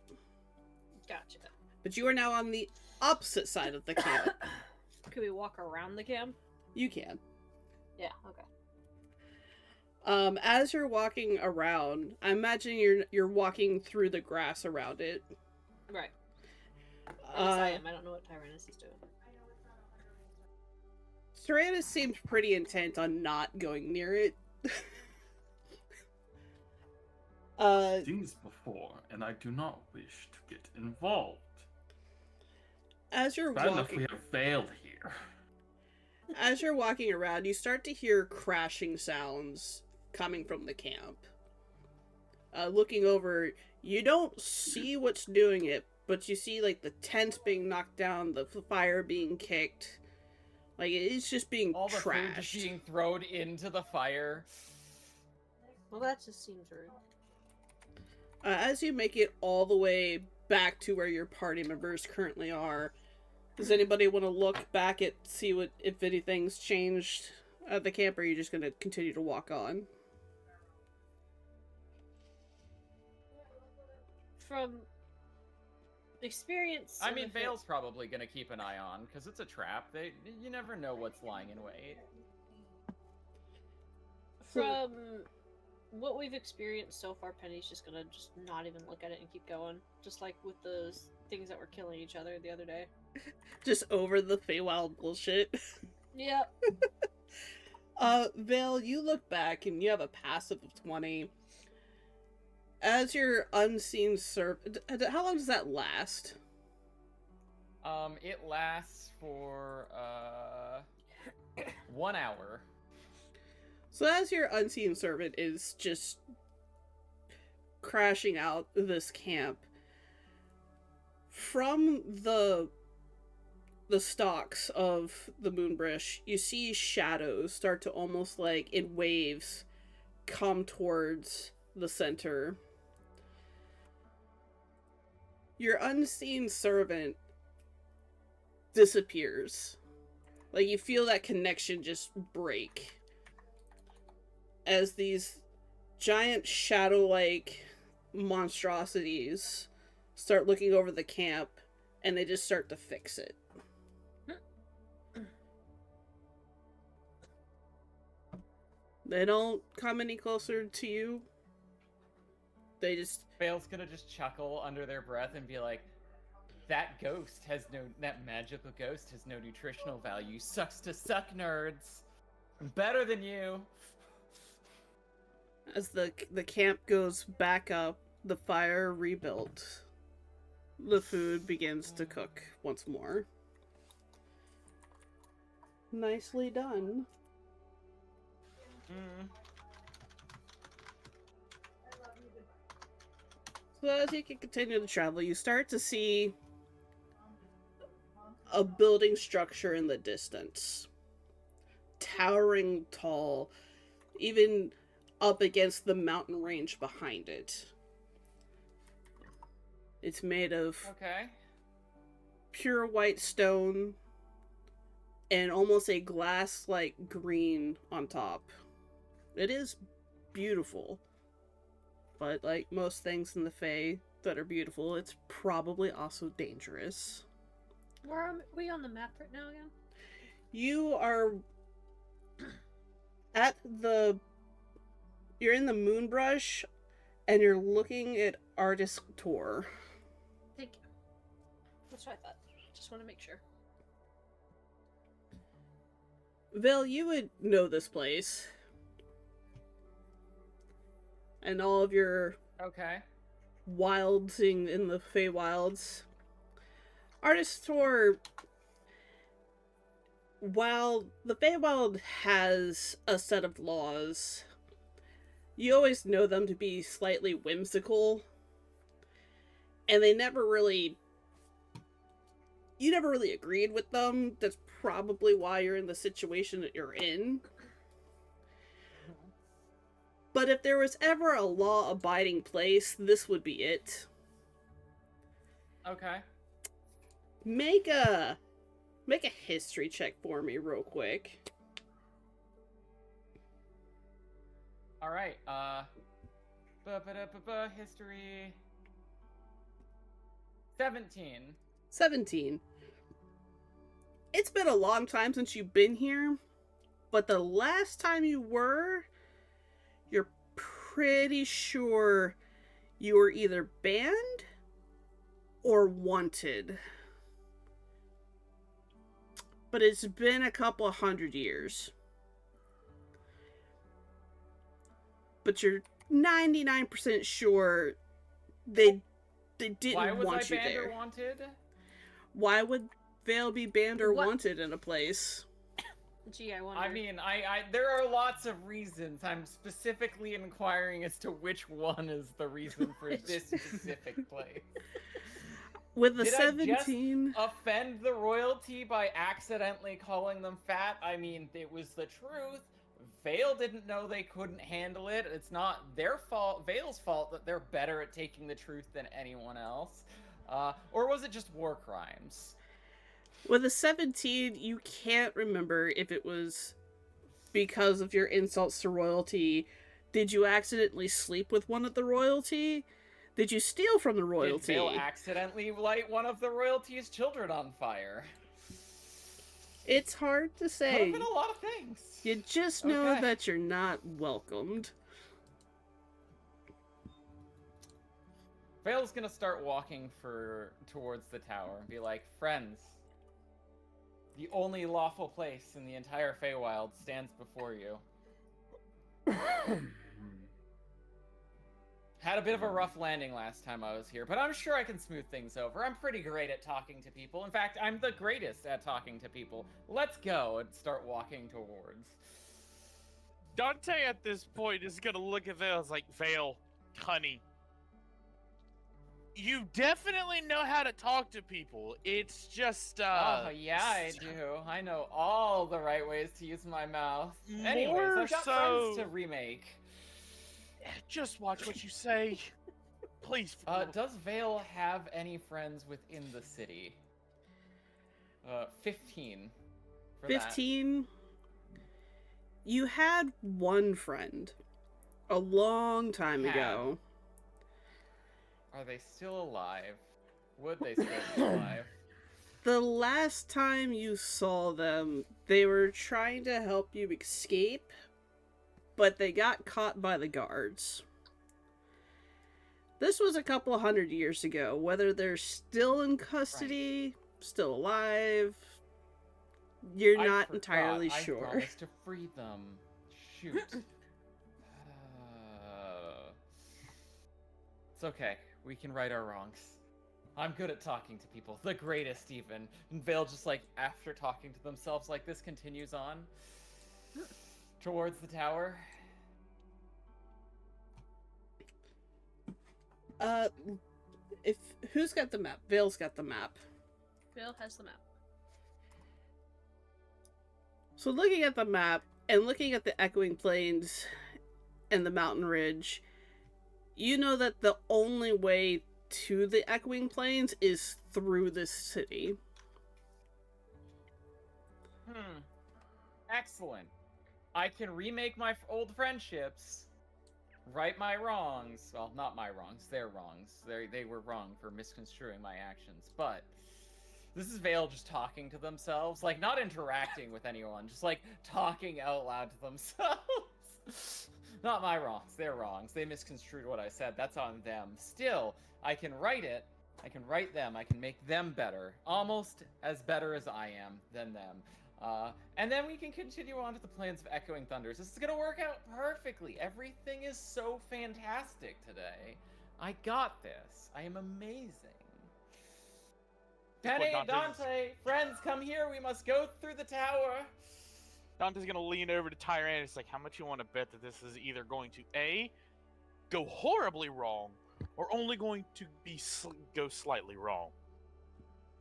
Gotcha. But you are now on the opposite side of the camp. Could we walk around the camp? You can. Yeah, okay. As you're walking around, I imagine you're walking through the grass around it. Right. Yes, I am. I don't know what Tyrannus is doing. Tyrannus seems pretty intent on not going near it. Seen this before, and I do not wish to get involved. As you're Bad enough walking, we have failed here. as you're walking around, you start to hear crashing sounds coming from the camp. Looking over, you don't see what's doing it, but you see like the tents being knocked down, the fire being kicked. Like, it's just being All the food trashed. just being thrown into the fire. Well, that just seems rude. As you make it all the way back to where your party members currently are, does anybody want to look back at see what if anything's changed at the camp, or are you just going to continue to walk on? From experience. I and mean, if it- Vale's probably gonna keep an eye on, because it's a trap. You never know what's lying in wait. From what we've experienced so far, Penny's just gonna just not even look at it and keep going. Just like with those things that were killing each other the other day. Just over the Feywild bullshit. Yep. Vale, you look back and you have a passive of 20. As your unseen servant, how long does that last? It lasts for 1 hour. So as your unseen servant is just crashing out this camp, from the stalks of the Moonbrush, you see shadows start to almost like in waves come towards the center, your unseen servant disappears. Like, you feel that connection just break as these giant shadow-like monstrosities start looking over the camp, and they just start to fix it. They don't come any closer to you. They just... Vale's gonna just chuckle under their breath and be like, that magical ghost has no nutritional value. Sucks to suck, nerds. I'm better than you. As the camp goes back up, the fire rebuilt. The food begins to cook once more. Nicely done. So as you can continue to travel, you start to see a building structure in the distance. Towering tall, even up against the mountain range behind it. It's made of pure white stone and almost a glass-like green on top. It is beautiful. But like most things in the Fae that are beautiful, it's probably also dangerous. Where are we on the map right now again? You are at the... You're in the Moonbrush, and you're looking at Artist Tour. Thank you. That's what I thought. Just want to make sure. Vel, you would know this place. And all of your wilding in the Feywilds. Artist Tour, while the Feywild has a set of laws, you always know them to be slightly whimsical. And they never really... You never really agreed with them. That's probably why you're in the situation that you're in. But if there was ever a law-abiding place, this would be it. Okay. Make a history check for me real quick. Alright, history... 17. 17. It's been a long time since you've been here, but the last time you were, you're pretty sure you were either banned or wanted. But it's been a couple of 100 years. But you're 99% sure they didn't Why was want I you banned there. or wanted? Why would Vale be banned or What? wanted in a place? Gee, I wonder. I mean, there are lots of reasons. I'm specifically inquiring as to which one is the reason for this specific place. With the Did 17... I just offend the royalty by accidentally calling them fat? I mean, it was the truth. Vale didn't know they couldn't handle it. It's not their fault, Vale's fault, that they're better at taking the truth than anyone else. Or was it just war crimes? With a 17, you can't remember if it was because of your insults to royalty. Did you accidentally sleep with one of the royalty? Did you steal from the royalty? Did Vale accidentally light one of the royalty's children on fire? It's hard to Could say. have been a lot of things. You just know Okay. that you're not welcomed. Vale's gonna start walking towards the tower and be like, friends, the only lawful place in the entire Feywild stands before you. Had a bit of a rough landing last time I was here, but I'm sure I can smooth things over. I'm pretty great at talking to people. In fact, I'm the greatest at talking to people. Let's go and start walking towards. Dante at this point is gonna look at Vale as like, Vale, honey, you definitely know how to talk to people. It's just, Oh, yeah, I do. I know all the right ways to use my mouth. Anyways, I've got so- friends to remake. Just watch what you say. Please. for the love- Does Vale have any friends within the city? 15. For that. 15. You had one friend a long time ago. Are they still alive? Would they still be alive? The last time you saw them, they were trying to help you escape, but they got caught by the guards. This was a couple 100 years ago. Whether they're still in custody, still alive, you're I not forgot. entirely I sure. promised to free them. Shoot. It's okay. We can right our wrongs. I'm good at talking to people. The greatest, even. And Vale just, like, after talking to themselves like this, continues on towards the tower. Who's got the map? Vale's got the map. Bill has the map. So looking at the map and looking at the echoing plains and the mountain ridge, you know that the only way to the echoing plains is through this city. Excellent. I can remake my old friendships, right my wrongs. Well, not my wrongs, their wrongs. They were wrong for misconstruing my actions, but this is Vale just talking to themselves, like not interacting with anyone, just like talking out loud to themselves. Not my wrongs, their wrongs. They misconstrued what I said. That's on them. Still, I can write it. I can write them. I can make them better. Almost as better as I am than them. And then we can continue on to the plans of Echoing Thunders. This is gonna work out perfectly. Everything is so fantastic today. I got this. I am amazing. Penny, Dante, friends, come here. We must go through the tower. Dante's gonna lean over to Tyrant. It's like, how much you want to bet that this is either going to A, go horribly wrong, or only going to be go slightly wrong?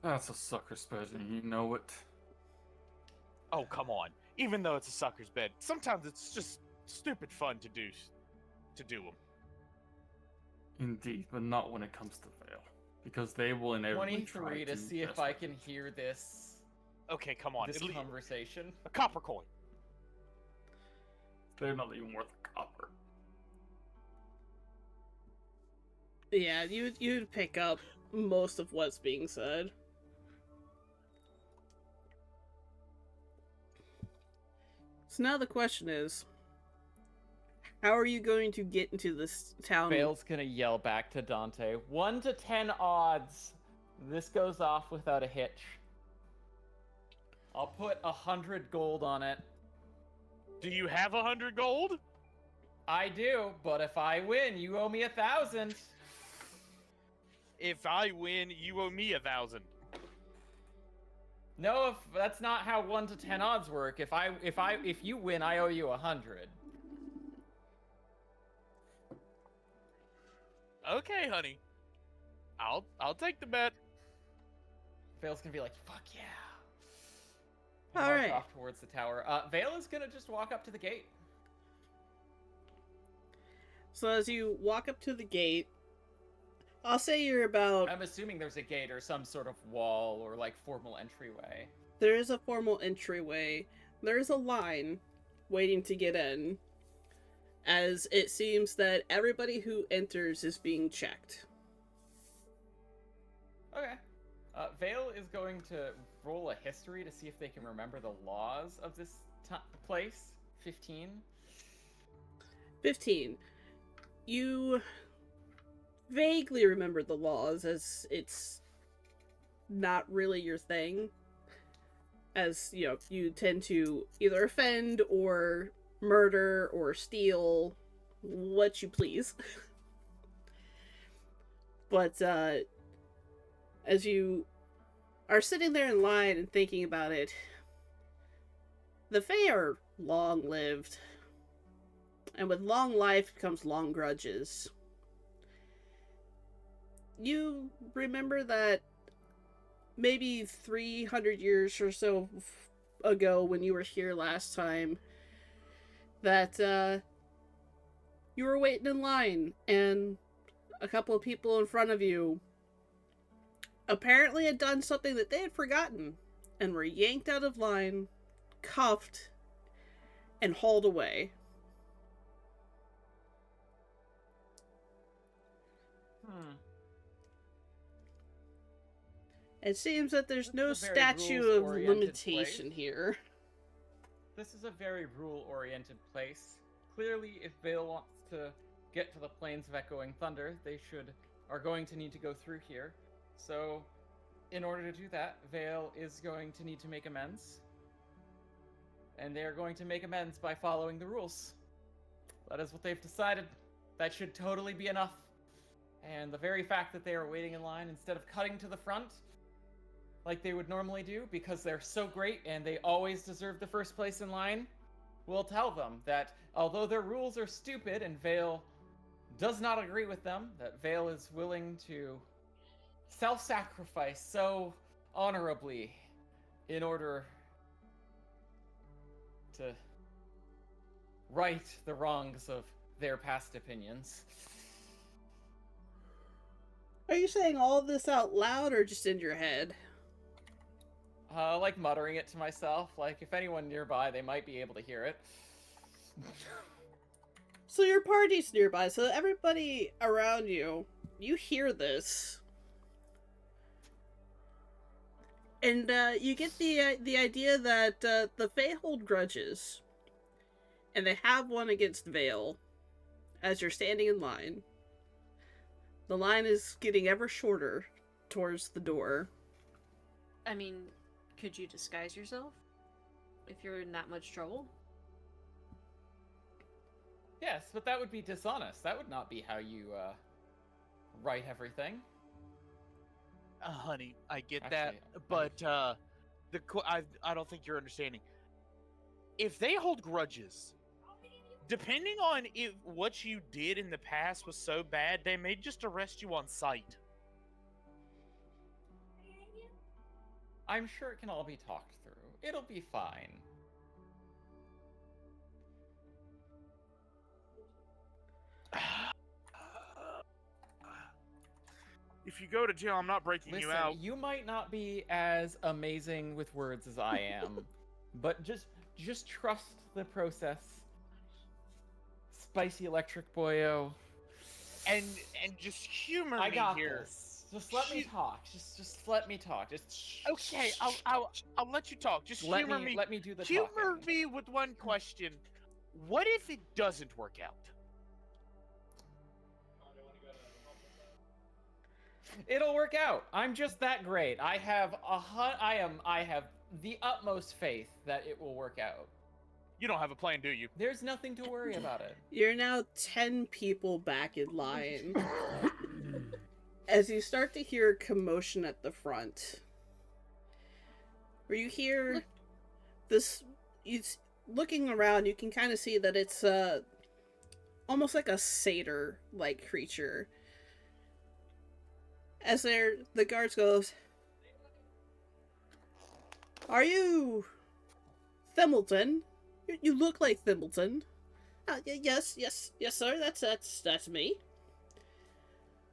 That's a sucker's bet, and you know it. Oh, come on. Even though it's a sucker's bet, sometimes it's just stupid fun to do them. Indeed, but not when it comes to Vale. Because they will inevitably try 23 to see if I can hear this. Okay, come on. This conversation. A copper coin. They're not even worth a copper. Yeah, you'd pick up most of what's being said. So now the question is, how are you going to get into this town? Vale's gonna yell back to Dante, 1 to 10 odds. This goes off without a hitch. I'll put 100 gold on it. Do you have 100 gold? I do, but if I win, you owe me 1,000. If I win, you owe me 1,000. No, if that's not how 1 to 10 odds work. If you win, I owe you 100. Okay, honey. I'll take the bet. Vale's gonna be like, fuck yeah. All March right. off towards the tower. Vale is gonna just walk up to the gate. So as you walk up to the gate, I'll say you're about... I'm assuming there's a gate or some sort of wall or like formal entryway. There is a formal entryway. There is a line waiting to get in, as it seems that everybody who enters is being checked. Okay. Vale is going to roll a history to see if they can remember the laws of this place. 15. 15. You vaguely remember the laws, as it's not really your thing. As, you know, you tend to either offend or murder or steal what you please. But, as you are sitting there in line and thinking about it, the Fae are long-lived. And with long life comes long grudges. You remember that maybe 300 years or so ago when you were here last time, that your you were waiting in line, and a couple of people in front of you apparently had done something that they had forgotten, and were yanked out of line, cuffed, and hauled away. It seems that there's This no is a very statute of rules-oriented limitation place. here. This is a very rule-oriented place. Clearly, if Vale wants to get to the plains of Echoing Thunder, they are going to need to go through here. So, in order to do that, Vale is going to need to make amends. And they are going to make amends by following the rules. That is what they've decided. That should totally be enough. And the very fact that they are waiting in line instead of cutting to the front, like they would normally do, because they're so great and they always deserve the first place in line, will tell them that although their rules are stupid and Vale does not agree with them, that Vale is willing to self-sacrifice so honorably in order to right the wrongs of their past opinions. Are you saying all this out loud or just in your head? Like muttering it to myself. Like, if anyone nearby, they might be able to hear it. So your party's nearby, so everybody around you, you hear this. And you get the idea that the Fae hold grudges. And they have one against Vale as you're standing in line. The line is getting ever shorter towards the door. I mean, could you disguise yourself if you're in that much trouble? Yes, but that would be dishonest. That would not be how you, write everything. Honey, I get Actually, that, but I don't think you're understanding. If they hold grudges, depending on if what you did in the past was so bad, they may just arrest you on sight. I'm sure it can all be talked through. It'll be fine. If you go to jail, I'm not breaking Listen, you out. you might not be as amazing with words as I am, but just trust the process. Spicy electric boyo. And just humor I me got here. this. Just let me talk. Just let me talk. Just Okay, I'll let you talk. Just let humor me me. let me do the Humor talking. me with one question. What if it doesn't work out? It'll work out. I'm just that great. I have the utmost faith that it will work out. You don't have a plan, do you? There's nothing to worry about it. You're now 10 people back in line. As you start to hear commotion at the front, where you hear this, looking around, you can kind of see that it's almost like a satyr-like creature. As the guards goes, "Are you Thimbleton? You look like Thimbleton." Yes, sir. That's me.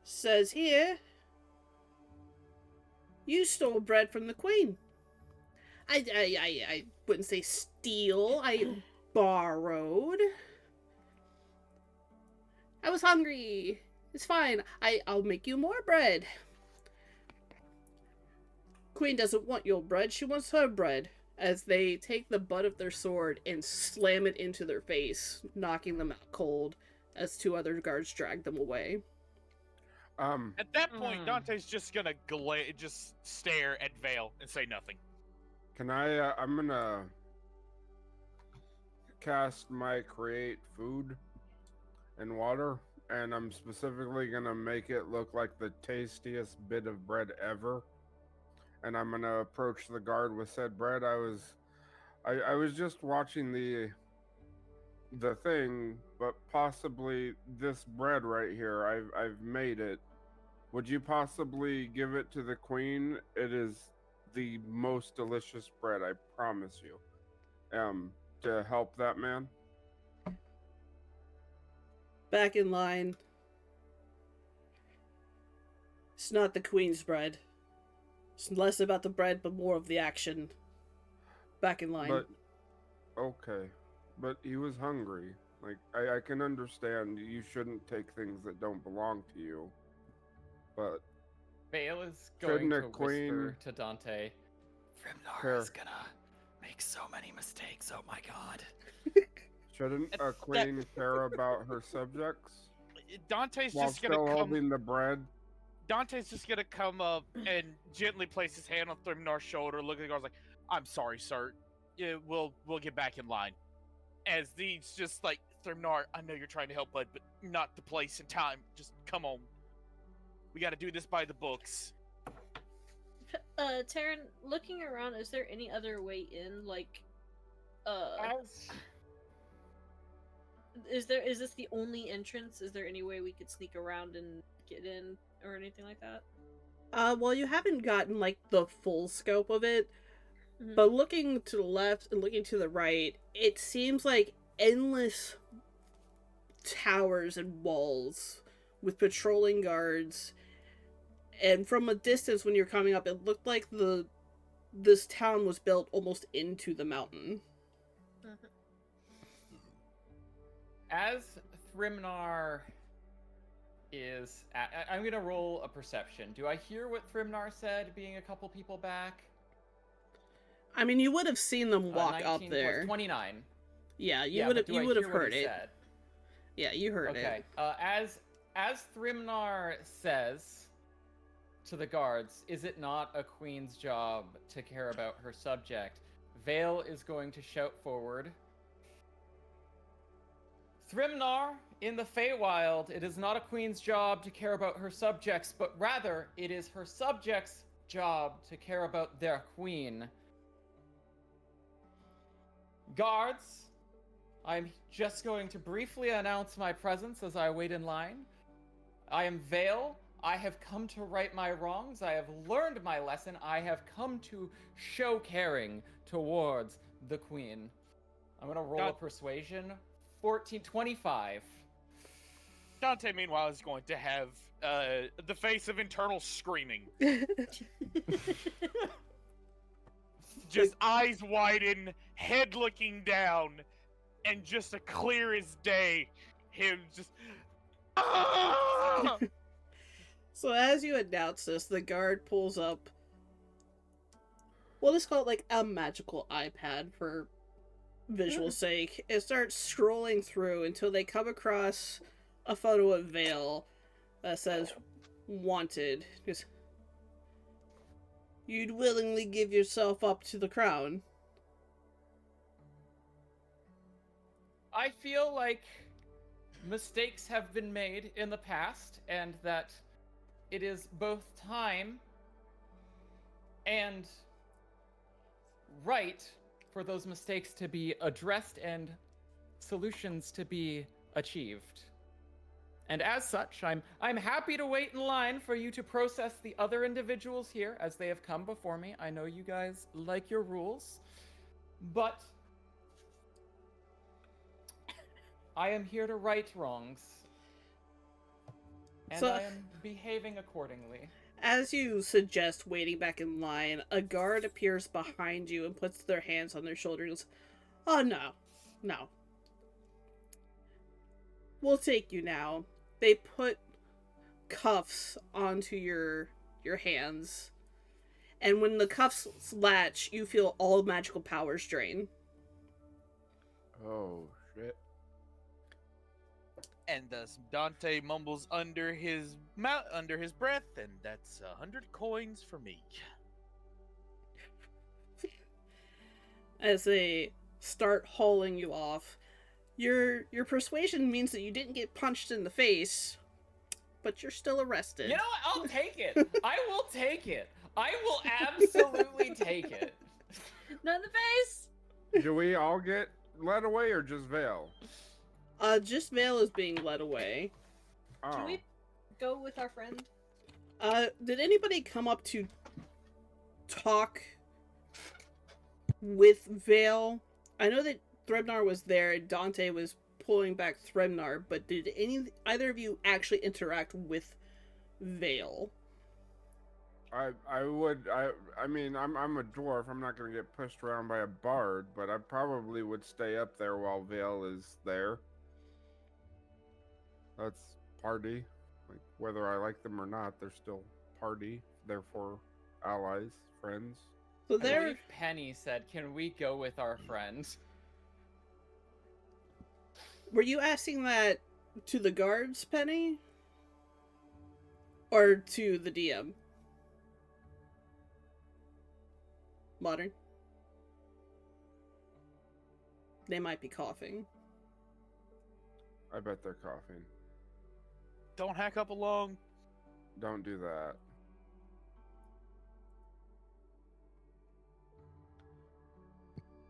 Says here, you stole bread from the Queen. I wouldn't say steal. I borrowed. I was hungry. It's fine. I'll make you more bread. Queen doesn't want your bread. She wants her bread. As they take the butt of their sword and slam it into their face, knocking them out cold, as two other guards drag them away. At that point, Dante's just gonna just stare at Vale and say nothing. Can I, I'm gonna cast my create food and water, and I'm specifically gonna make it look like the tastiest bit of bread ever. And I'm gonna approach the guard with said bread. I was just watching the thing, but possibly this bread right here, I've made it. Would you possibly give it to the Queen? It is the most delicious bread, I promise you. To help that man. Back in line. It's not the queen's bread. It's less about the bread, but more of the action. Back in line. But okay, but he was hungry. Like I can understand you shouldn't take things that don't belong to you. But Vale is going Shouldn't a to queen whisper to Dante. Frimnar care? is gonna make so many mistakes. Oh my god. shouldn't a queen care about her subjects Dante's while just gonna still come. holding the bread? Dante's just gonna come up and gently place his hand on Thrimnar's shoulder, look at the guards like, "I'm sorry, sir. Yeah, we'll get back in line." As he's just like, "Thrimnar, I know you're trying to help, bud, but not the place and time. Just come on. We got to do this by the books." Taryn, looking around, is there any other way in? Like, As is this the only entrance? Is there any way we could sneak around and get in or anything like that? Well, you haven't gotten, like, the full scope of it, Mhm. but looking to the left and looking to the right, it seems like endless towers and walls with patrolling guards. And from a distance, when you're coming up, it looked like this town was built almost into the mountain. As Thrimnar is, I'm gonna roll a perception. Do I hear what Thrimnar said? Being a couple people back. I mean, you would have seen them walk 19 up plus there. 29. Yeah, you Yeah, would but have. do You I would have hear what heard he it. said? Yeah, you heard Okay. it. As Thrimnar says to the guards, is it not a queen's job to care about her subject? Vale is going to shout forward. Thrimnar, in the Feywild, it is not a queen's job to care about her subjects, but rather it is her subjects' job to care about their queen. Guards, I'm just going to briefly announce my presence as I wait in line. I am Vale. I have come to right my wrongs. I have learned my lesson. I have come to show caring towards the queen. I'm gonna roll a persuasion. 25. Dante, meanwhile, is going to have the face of internal screaming. Just eyes widen, head looking down, and just a clear as day, him just... "Ah!" So as you announce this, the guard pulls up. We'll just call it like a magical iPad for visual sake. It starts scrolling through until they come across a photo of Vale that says "Wanted." Just, you'd willingly give yourself up to the crown. I feel like mistakes have been made in the past, and that it is both time and right for those mistakes to be addressed and solutions to be achieved. And as such, I'm happy to wait in line for you to process the other individuals here as they have come before me. I know you guys like your rules, but I am here to right wrongs. And So- I am behaving accordingly. As you suggest waiting back in line, a guard appears behind you and puts their hands on their shoulders. Oh no, no. We'll take you now. They put cuffs onto your hands, and when the cuffs latch, you feel all magical powers drain. Oh shit. And Dante mumbles under his breath, and that's 100 coins for me. As they start hauling you off, your persuasion means that you didn't get punched in the face, but you're still arrested. You know what? I'll take it. I will take it. I will absolutely take it. Not in the face. Do we all get led away or just Vale? Just Vale is being led away. Oh. Can we go with our friend? Did anybody come up to talk with Vale? I know that Threbnar was there and Dante was pulling back Thremnar, but did either of you actually interact with Vale? I mean, I'm a dwarf. I'm not gonna get pushed around by a bard, but I probably would stay up there while Vale is there. That's party. Like, whether I like them or not, they're still party. Therefore, allies, friends. So I there, believe Penny said, "Can we go with our friends?" were you asking that to the guards, Penny? Or to the DM? Modern? They might be coughing. I bet they're coughing. Don't hack up along. Don't do that.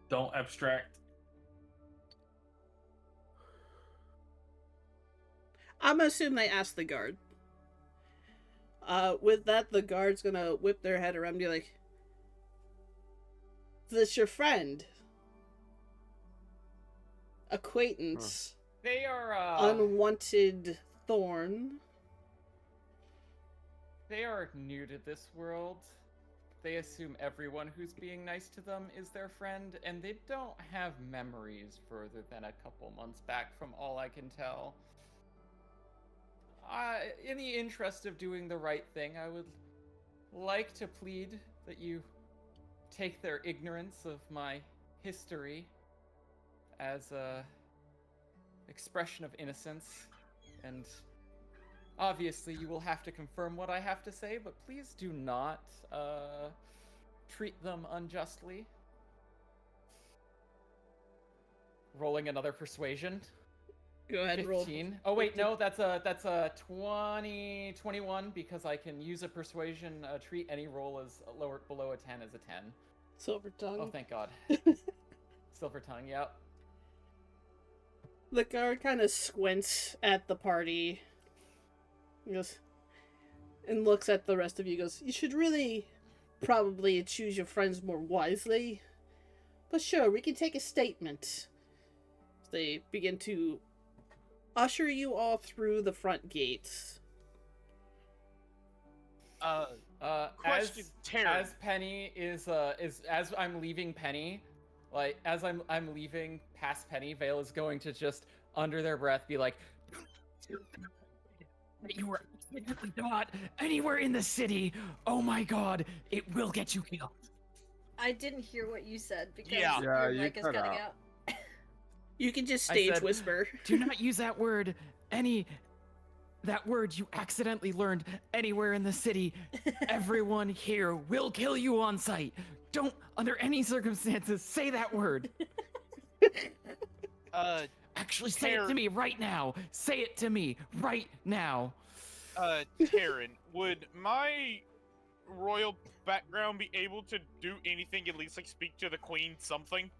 Don't abstract. I'm gonna assume they asked the guard. With that, the guard's gonna whip their head around and be like, "This your friend? Acquaintance? They are Unwanted thorn?" they are new to this world. They assume everyone who's being nice to them is their friend, and they don't have memories further than a couple months back, from all I can tell. In the interest of doing the right thing, I would like to plead that you take their ignorance of my history as a expression of innocence, and obviously you will have to confirm what I have to say, but please do not treat them unjustly. Rolling another persuasion. Go ahead, 15. roll. Oh wait, no, that's a 21 because I can use a persuasion. Treat any roll as below a 10 as a 10. Silver tongue. Oh, thank God. Silver tongue, yep. The guard kind of squints at the party. He goes, and looks at the rest of you. Goes, "You should really probably choose your friends more wisely. But sure, we can take a statement." They begin to usher you all through the front gates. Question, Terry. As Penny is as I'm leaving Penny, like as I'm leaving past Penny, Vale is going to just under their breath be like, "You were absolutely not anywhere in the city. Oh my God, it will get you killed." I didn't hear what you said because Yeah. Yeah, your you mic is cut cutting out. out. You can just I stage said- whisper. Do not use that word. That word you accidentally learned anywhere in the city. Everyone here will kill you on sight. Don't, under any circumstances, say that word. Actually, say it to me right now. Say it to me right now. Taryn, would my royal background be able to do anything, at least like speak to the queen something?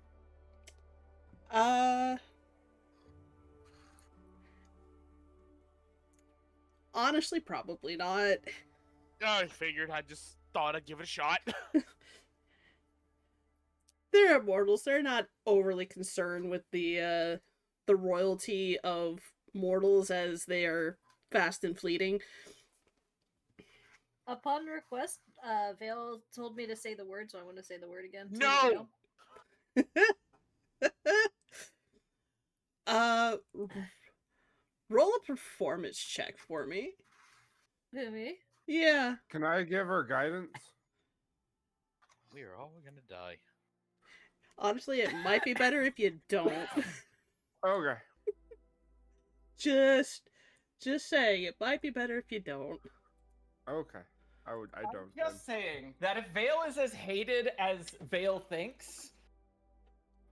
Honestly, probably not. I figured. I just thought I'd give it a shot. They're immortals. They're not overly concerned with the royalty of mortals, as they are fast and fleeting. Upon request, Vale told me to say the word, so I want to say the word again. to No! Vale. Roll a performance check for me. Who, me? Yeah. Can I give her guidance? We are all gonna die. Honestly, it might be better if you don't. Okay. Just saying, it might be better if you don't. Okay. I I'm don't. just saying that if Vale is as hated as Vale thinks,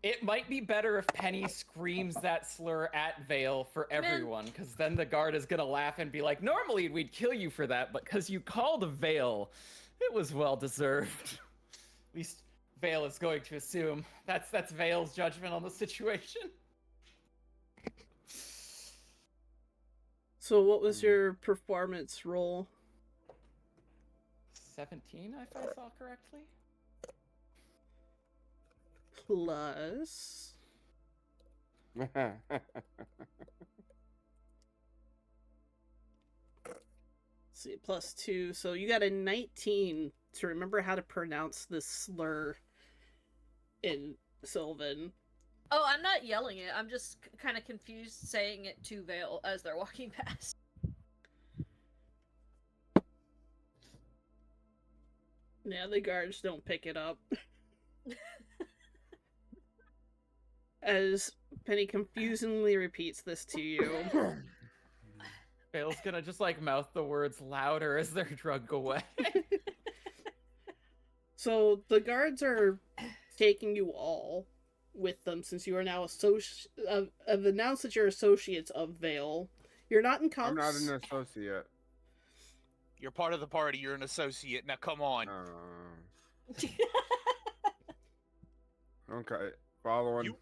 it might be better if Penny screams that slur at Vale for everyone, because then the guard is gonna laugh and be like, "Normally we'd kill you for that, but because you called Vale, it was well deserved." At least Vale is going to assume that's Vale's judgment on the situation. So what was your performance roll? 17, if I saw correctly. Plus See, +2. So you got a 19 to remember how to pronounce this slur in Sylvan. Oh, I'm not yelling it. I'm just kind of confused saying it to Vale as they're walking past. Yeah, the guards don't pick it up. As Penny confusingly repeats this to you. Vale's gonna just like mouth the words louder as they're drug away. So the guards are taking you all with them since you are now have announced that you're associates of Vale. You're not in cuffs. I'm not an associate. You're part of the party. You're an associate. Now come on. Okay, following.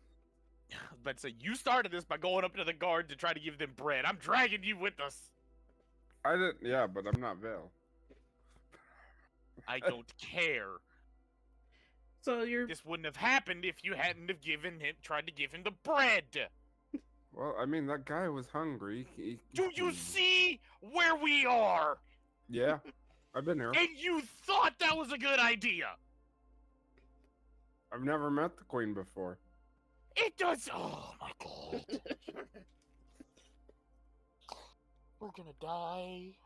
But say you started this by going up to the guard to try to give them bread. I'm dragging you with us. I didn't. Yeah, but I'm not Vale. I don't care. So you're This wouldn't have happened if you hadn't have tried to give him the bread. Well, I mean, that guy was hungry. Do you see where we are? Yeah, I've been here. And you thought that was a good idea. I've never met the queen before. It does. Oh my god. We're gonna die.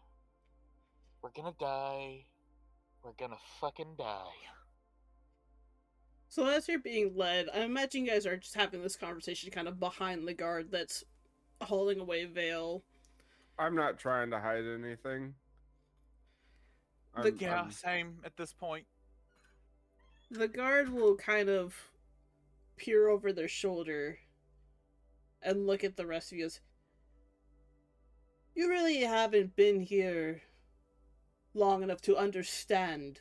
We're gonna die. We're gonna fucking die. So as you're being led, I imagine you guys are just having this conversation kind of behind the guard that's hauling away Vale. I'm not trying to hide anything. Same at this point. The guard will kind of peer over their shoulder and look at the rest of you as, you really haven't been here long enough to understand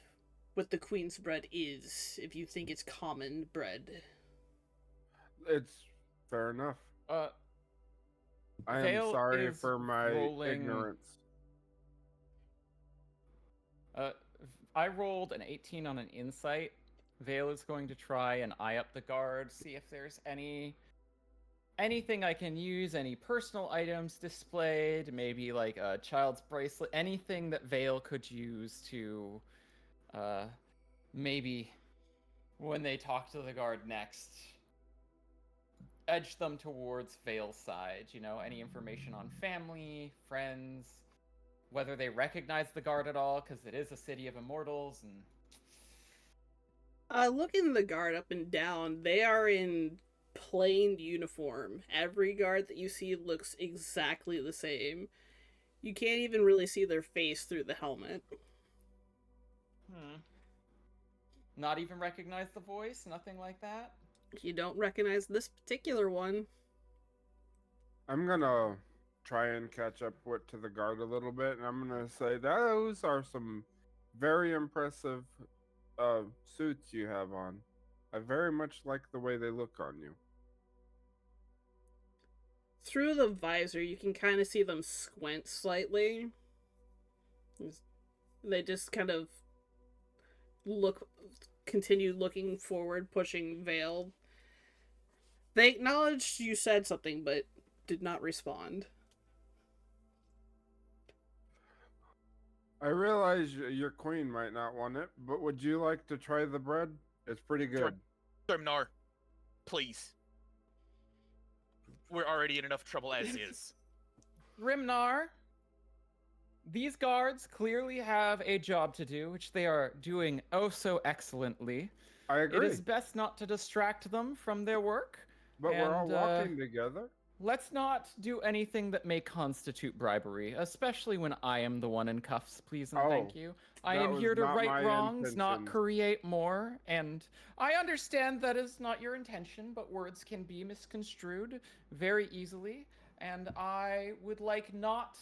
what the Queen's bread is, if you think it's common bread. It's fair enough. I am Vale sorry is for my rolling- ignorance. I rolled an 18 on an insight. Vale is going to try and eye up the guard, see if there's anything I can use, any personal items displayed, maybe like a child's bracelet, anything that Vale could use to maybe when they talk to the guard next, edge them towards Vale's side, you know, any information on family, friends, whether they recognize the guard at all, because it is a city of immortals, and Looking the guard up and down, they are in plain uniform. Every guard that you see looks exactly the same. You can't even really see their face through the helmet. Not even recognize the voice? Nothing like that? You don't recognize this particular one. I'm gonna try and catch up to the guard a little bit, and I'm gonna say those are some very impressive suits you have on. I very much like the way they look on you. Through the visor, you can kind of see them squint slightly. They just kind of continue looking forward, pushing Vale. They acknowledged you said something, but did not respond. I realize your queen might not want it, but would you like to try the bread? It's pretty good. Grimnar, please. We're already in enough trouble as is. Grimnar, these guards clearly have a job to do, which they are doing oh so excellently. I agree. It is best not to distract them from their work. But we're all walking together. Let's not do anything that may constitute bribery, especially when I am the one in cuffs, please and thank you. I am here to right wrongs, not create more, and I understand that is not your intention, but words can be misconstrued very easily, and I would like not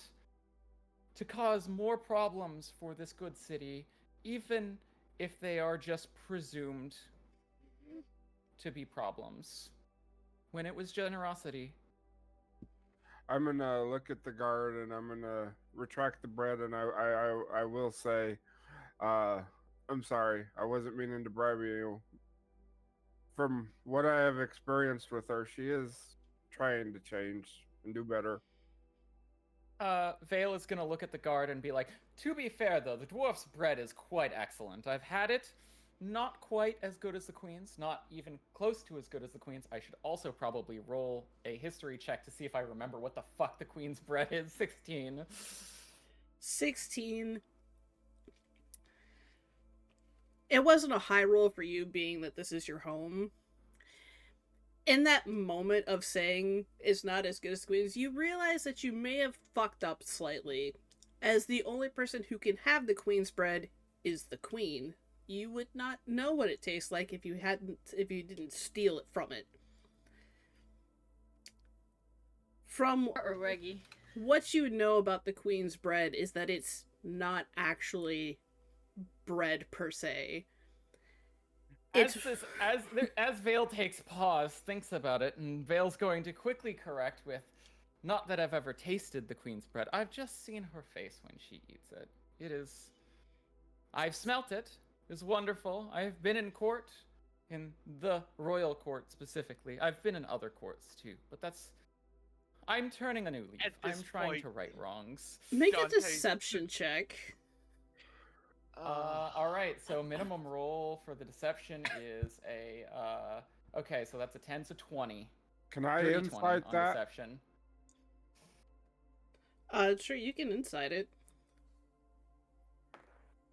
to cause more problems for this good city, even if they are just presumed to be problems, when it was generosity. I'm gonna look at the guard and I'm gonna retract the bread, and I will say, I'm sorry, I wasn't meaning to bribe you. From what I have experienced with her, she is trying to change and do better. Vale is gonna look at the guard and be like, to be fair though, the dwarf's bread is quite excellent. I've had it. Not quite as good as the queen's, not even close to as good as the queen's. I should also probably roll a history check to see if I remember what the fuck the queen's bread is. 16. 16. It wasn't a high roll for you, being that this is your home. In that moment of saying it's not as good as Queen's, you realize that you may have fucked up slightly. As the only person who can have the Queen's bread is the Queen. You would not know what it tastes like if you didn't steal it from it. From Or Reggie. what you know about the Queen's bread is that it's not actually bread per se. As Vale takes pause, thinks about it, and Vale's going to quickly correct with, not that I've ever tasted the queen's bread. I've just seen her face when she eats it. It is... I've smelt it. It's wonderful. I've been in court, in the royal court specifically. I've been in other courts too, but that's... I'm turning a new leaf. I'm trying to right wrongs. Make a deception check. Alright, so minimum roll for the deception is a, okay, so that's a 10 to 20. Can I 30, insight 20 on that? deception. Sure, you can insight it.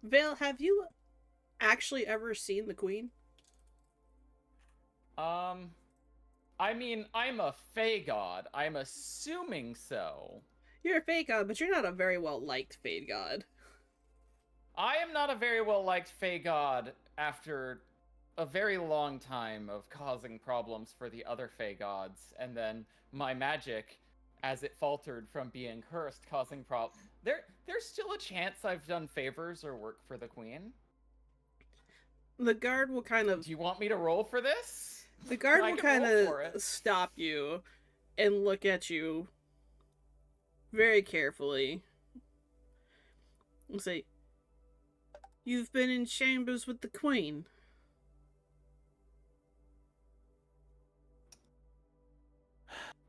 Vale, have you actually ever seen the Queen? I mean, I'm a Fey god. I'm assuming so. You're a Fey god, but you're not a very well-liked Fey god. I am not a very well-liked Fey god after a very long time of causing problems for the other Fey gods, and then my magic, as it faltered from being cursed, causing problems. There's still a chance I've done favors or work for the Queen. The guard will kind of... Do you want me to roll for this? The guard I will can kind roll for of it. stop you and look at you very carefully and say, "You've been in chambers with the Queen."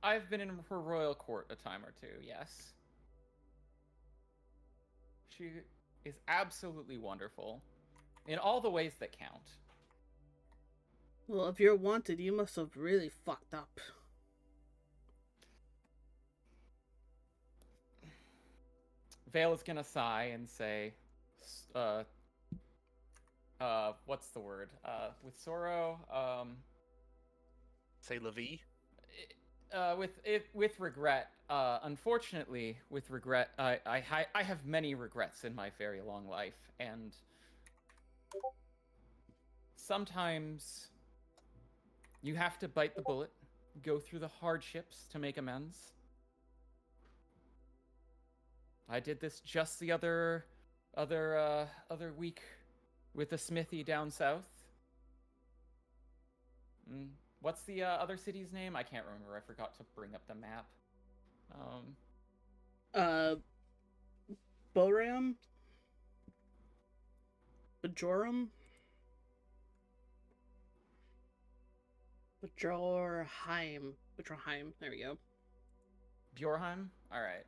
I've been in her royal court a time or two, yes. She is absolutely wonderful in all the ways that count. Well, if you're wanted, you must have really fucked up. Vale is gonna sigh and say, what's the word? With sorrow, Say Levi. with regret. Unfortunately, with regret, I have many regrets in my very long life, and sometimes you have to bite the bullet, go through the hardships to make amends. I did this just the other week with the smithy down south. What's the other city's name? I can't remember. I forgot to bring up the map. Boram? Bajoram? Bajorheim. There we go. Bjorheim? Alright.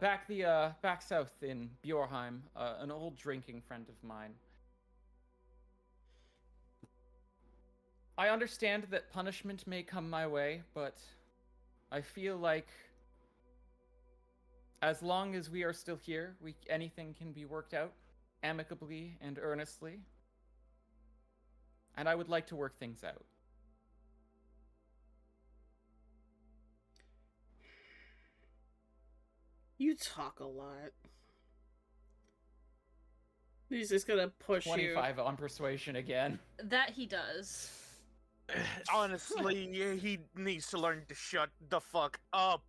Back south in Bjorheim, an old drinking friend of mine. I understand that punishment may come my way, but I feel like as long as we are still here, anything can be worked out amicably and earnestly. And I would like to work things out. You talk a lot. He's just gonna push 25 on persuasion again. That he does. Honestly, he needs to learn to shut the fuck up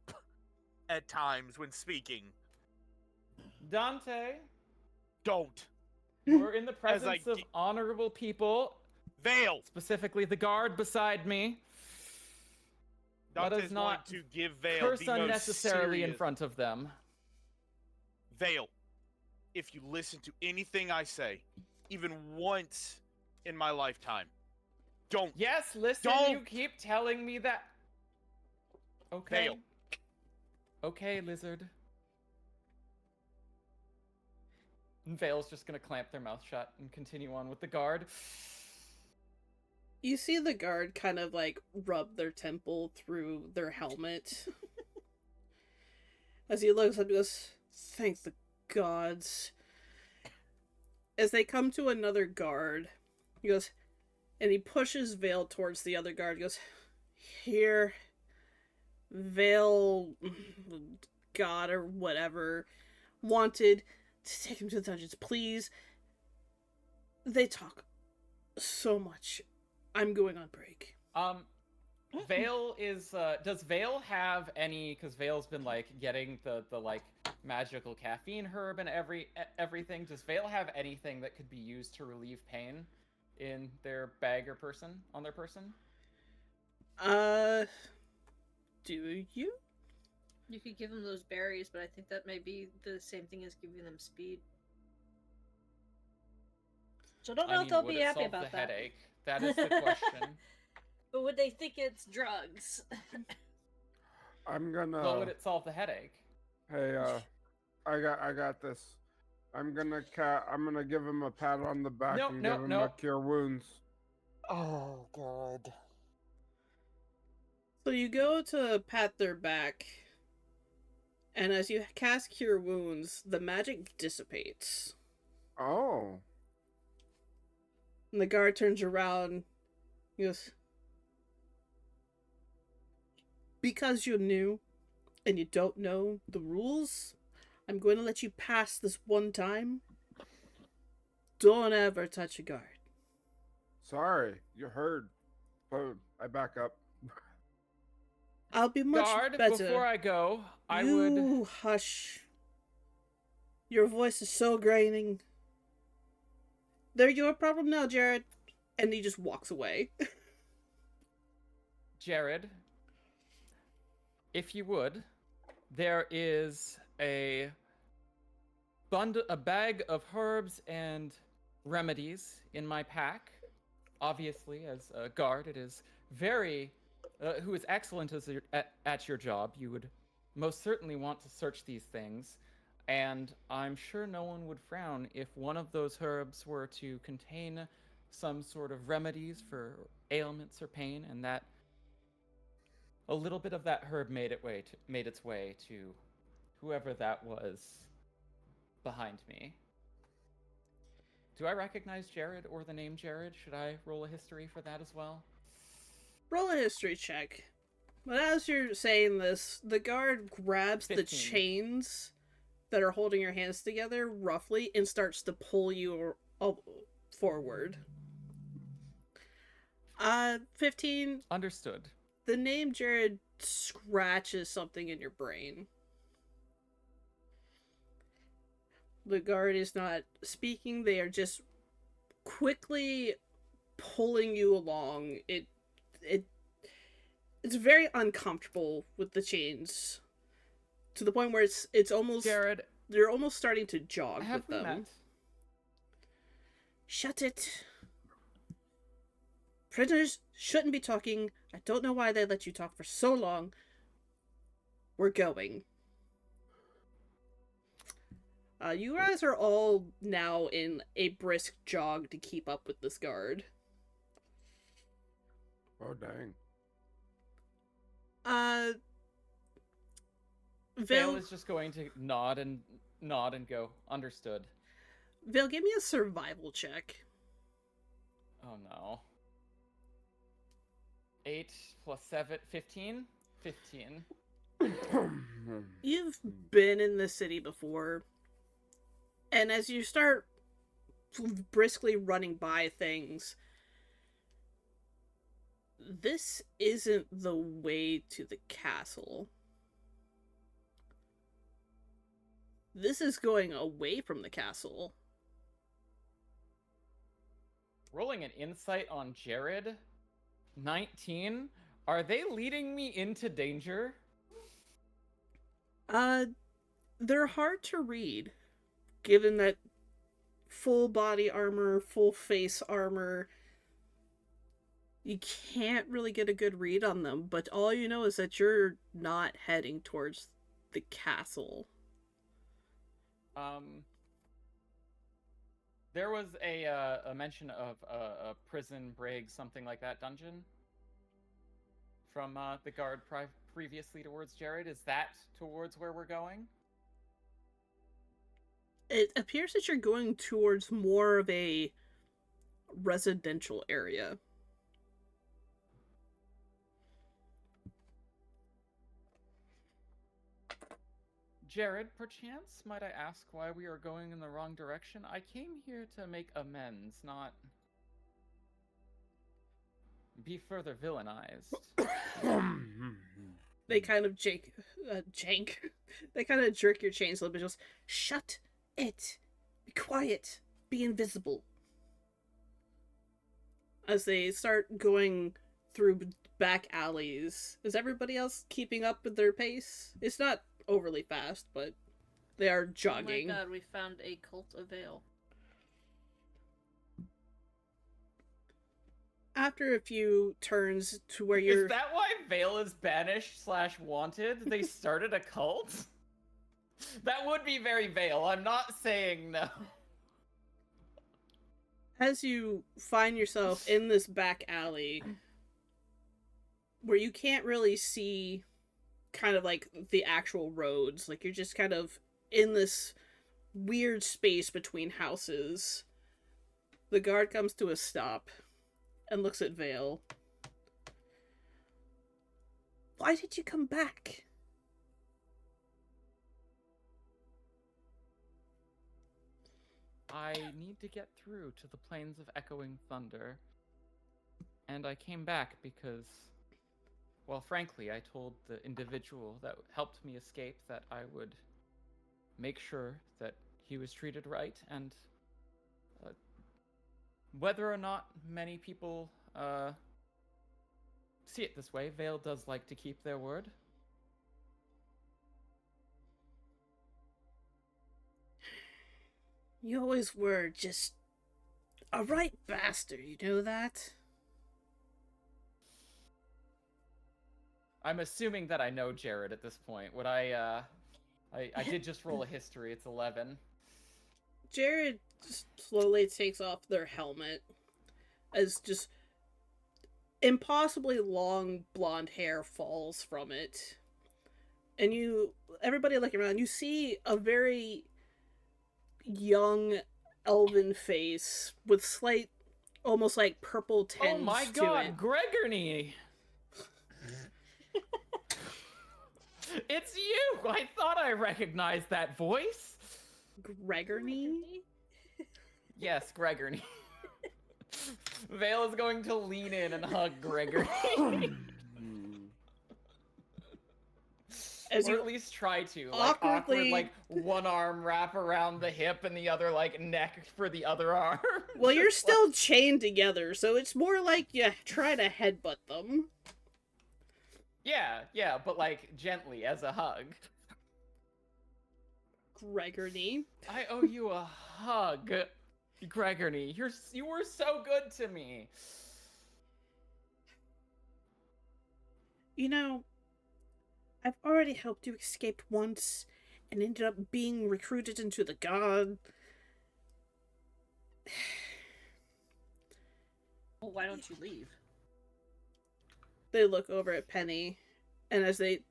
at times when speaking. Dante, Don't. we're in the As I presence of ge- honorable people, Vale! specifically the guard beside me. Let Dante's us not going to give Vale curse the most unnecessarily in serious... front of them. Vale, if you listen to anything I say, even once in my lifetime, don't. Yes, listen, Don't. you keep telling me that. Okay. Vale. Okay, lizard. And Vale's just gonna clamp their mouth shut and continue on with the guard. You see the guard kind of like rub their temple through their helmet. As he looks up, he goes, "Thank the gods." As they come to another guard, he goes, and he pushes Vale towards the other guard. He goes, "Here, Vale, God or whatever, wanted to take him to the dungeons, please." They talk so much. I'm going on break. Vale is, does Vale have any, because Vale's been, like, getting the like, magical caffeine herb and everything. Does Vale have anything that could be used to relieve pain in their bag or person, on their person? Do you? You could give them those berries, but I think that may be the same thing as giving them speed. So I don't know if they'll would be it happy solve about the that. headache? That is the question. But would they think it's drugs? I'm gonna. Well, would it solve the headache? Hey, I got this. I'm gonna give him a pat on the back Nope, and nope, give him a nope. cure wounds. Oh god. So you go to pat their back, and as you cast Cure Wounds, the magic dissipates. Oh. And the guard turns around, he goes, "Because you're new, and you don't know the rules, I'm going to let you pass this one time. Don't ever touch a guard." Sorry, you heard. But I back up. "I'll be much Guard, better." before I go, I you would... hush. Your voice is so graining. They're your problem now, Jared. And he just walks away. Jared, if you would, there is a bag of herbs and remedies in my pack. Obviously, as a guard, it is very... who is excellent at your job. You would most certainly want to search these things, and I'm sure no one would frown if one of those herbs were to contain some sort of remedies for ailments or pain, and that a little bit of that herb made its way to whoever that was behind me. Do I recognize Jared or the name Jared? Should I roll a history for that as well? Roll a history check. But as you're saying this, the guard grabs 15. the chains that are holding your hands together, roughly, and starts to pull you forward. 15. Understood. The name Jared scratches something in your brain. The guard is not speaking, they are just quickly pulling you along. It's very uncomfortable with the chains, to the point where it's almost... Jared, they're almost starting to jog have with we them. met? Shut it. Prisoners shouldn't be talking. I don't know why they let you talk for so long. We're going. You guys are all now in a brisk jog to keep up with this guard. Oh dang. Vale is just going to nod and go, understood. Vale, give me a survival check. Oh no. 8 plus 7, 15? 15. You've been in the city before, and as you start briskly running by things, this isn't the way to the castle. This is going away from the castle. Rolling an insight on Jared. 19. Are they leading me into danger? They're hard to read, given that full body armor, full face armor. You can't really get a good read on them, but all you know is that you're not heading towards the castle. There was a mention of a prison brig, something like that, dungeon from the guard previously towards Jared. Is that towards where we're going? It appears that you're going towards more of a residential area. Jared, perchance, might I ask why we are going in the wrong direction? I came here to make amends, not be further villainized. They kind of jank. They kind of jerk your chains a little bit. Just shut it. Be quiet. Be invisible. As they start going through back alleys, is everybody else keeping up with their pace? It's not overly fast, but they are jogging. Oh my god, we found a cult of Vale. After a few turns to where you're... Is that why Vale is banished / wanted? They started a cult? That would be very Vale. I'm not saying no. As you find yourself in this back alley where you can't really see kind of like the actual roads, like you're just kind of in this weird space between houses, the guard comes to a stop and looks at Vale. Why did you come back? I need to get through to the plains of echoing thunder. And I came back because, well, frankly, I told the individual that helped me escape that I would make sure that he was treated right, and whether or not many people see it this way, Vale does like to keep their word. You always were just a right bastard, you know that? I'm assuming that I know Jared at this point. Would I did just roll a history. It's 11. Jared slowly takes off their helmet as just impossibly long blonde hair falls from it. And everybody looking around, you see a very young elven face with slight, almost like purple tinge. Oh my to god, it. Gregory! It's you! I thought I recognized that voice. Gregory? Yes, Gregory. Vale is going to lean in and hug Gregory. As or you at least try to. Like, awkwardly... awkward, like, one arm wrap around the hip and the other, like, neck for the other arm. Well, you're still chained together, so it's more like you try to headbutt them. Yeah, but, like, gently, as a hug. Gregory. I owe you a hug, Gregory. You were so good to me. You know, I've already helped you escape once and ended up being recruited into the guard. Well, why don't you leave? They look over at Penny, and as they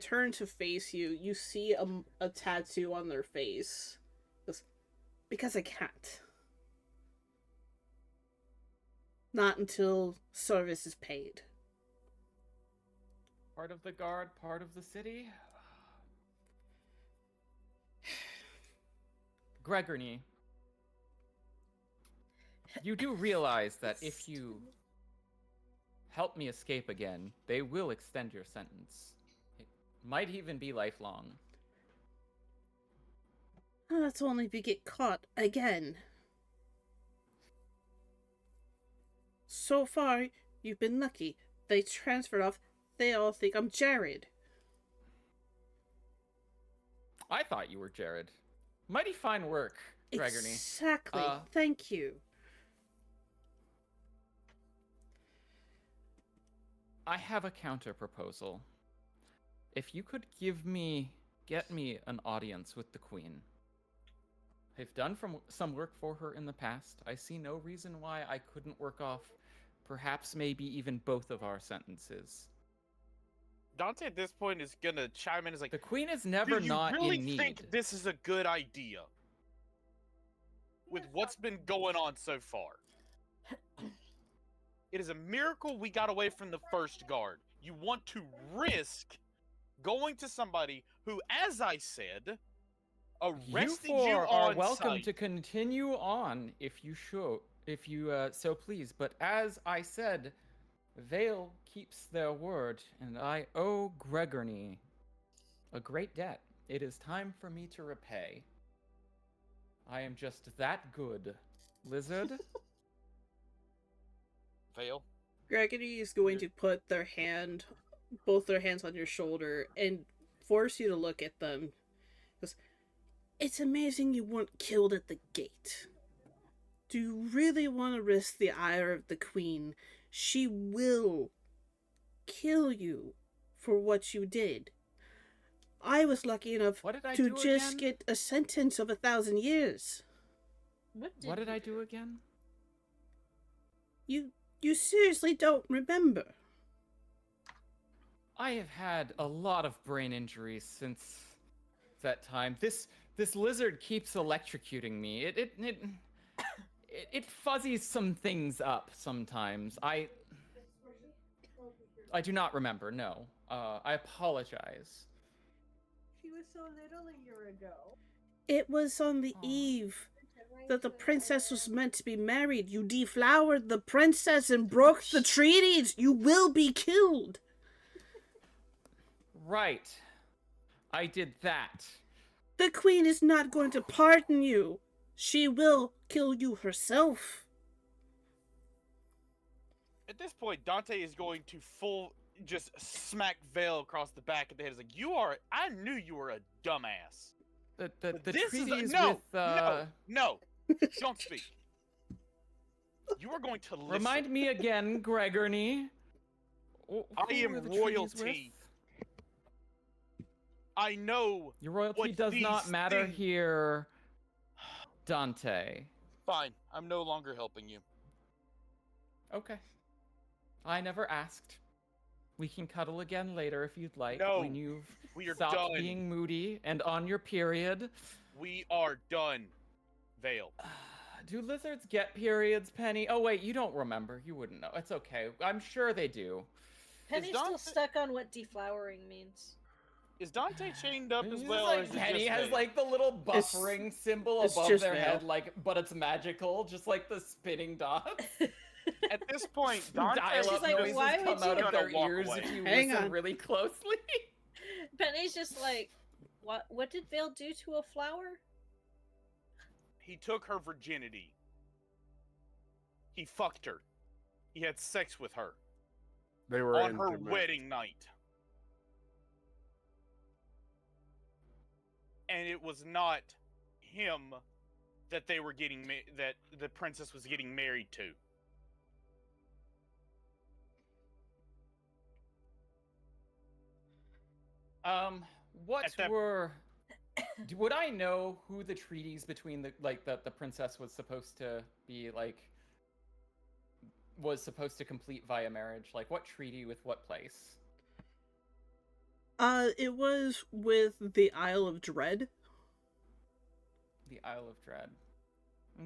turn to face you, you see a tattoo on their face. It's, because I can't. Not until service is paid. Part of the guard, part of the city. Gregory, you do realize that if you help me escape again, they will extend your sentence. It might even be lifelong. Oh, that's only if you get caught again. So far, you've been lucky. They transferred off. They all think I'm Jared. I thought you were Jared. Mighty fine work, Gregory. Exactly. Thank you. I have a counter proposal. If you could get me an audience with the Queen. I've done some work for her in the past. I see no reason why I couldn't work off perhaps maybe even both of our sentences. Dante at this point is gonna chime in. Is like, the Queen is never do you not really in need. think this is a good idea? With what's been going on so far, it is a miracle we got away from the first guard. You want to risk going to somebody who, as I said, arrested you you four are on welcome sight. to continue on if you so please. But as I said, Vale keeps their word, and I owe Gregory a great debt. It is time for me to repay. I am just that good, Lizard. Vale. Gregory is going to put both their hands on your shoulder and force you to look at them. Because it's amazing you weren't killed at the gate. Do you really want to risk the ire of the Queen? She will kill you for what you did. I was lucky enough What did I to do just again? get a sentence of 1,000 years. What did I do again? You seriously don't remember? I have had a lot of brain injuries since that time. This lizard keeps electrocuting me. It fuzzies some things up sometimes. I do not remember. No. I apologize. She was so little a year ago. It was on the eve that the princess was meant to be married. You deflowered the princess and broke the treaties. You will be killed. Right. I did that. The Queen is not going to pardon you. She will kill you herself. At this point, Dante is going to just smack Vale across the back of the head. It's like, I knew you were a dumbass. The This is treaties no, with no, don't speak. You are going to listen. Remind me again, Gregory. I am royalty. I know. Your royalty what does not these matter things- here, Dante. Fine, I'm no longer helping you. Okay. I never asked. We can cuddle again later if you'd like. No, when you've we are stopped done. being moody and on your period. We are done, Vale. Do lizards get periods, Penny? Oh wait, you don't remember. You wouldn't know. It's okay. I'm sure they do. Penny's still stuck on what deflowering means. Is Dante chained up as It's well? like or is it Penny just has Vale? like the little buffering symbol it's above just their Vale. head, but it's magical, just like the spinning dots. At this point, Dante Dial-up She's like, noises why would come out you- of their Gonna walk ears away. if you Hang listen on. really closely. Penny's just like, what did Vale do to a flower? He took her virginity. He fucked her. He had sex with her They were on her intimate. wedding night. And it was not him that they were that the princess was getting married to. What At that- were? Would I know who the treaties between the princess was supposed to be was supposed to complete via marriage? Like what treaty with what place? It was with the Isle of Dread. The Isle of Dread.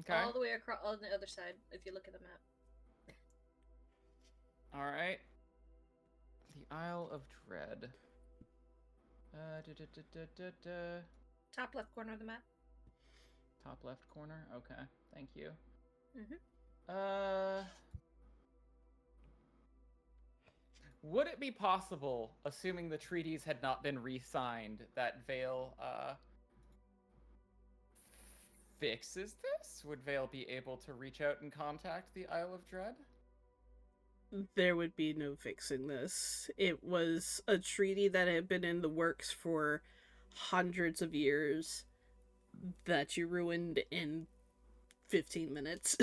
Okay. All the way across on the other side, if you look at the map. All right. The Isle of Dread. Top left corner of the map. Top left corner. Okay. Thank you. Mhm. Would it be possible, assuming the treaties had not been re-signed, that Vale fixes this? Would Vale be able to reach out and contact the Isle of Dread? There would be no fixing this. It was a treaty that had been in the works for hundreds of years that you ruined in 15 minutes.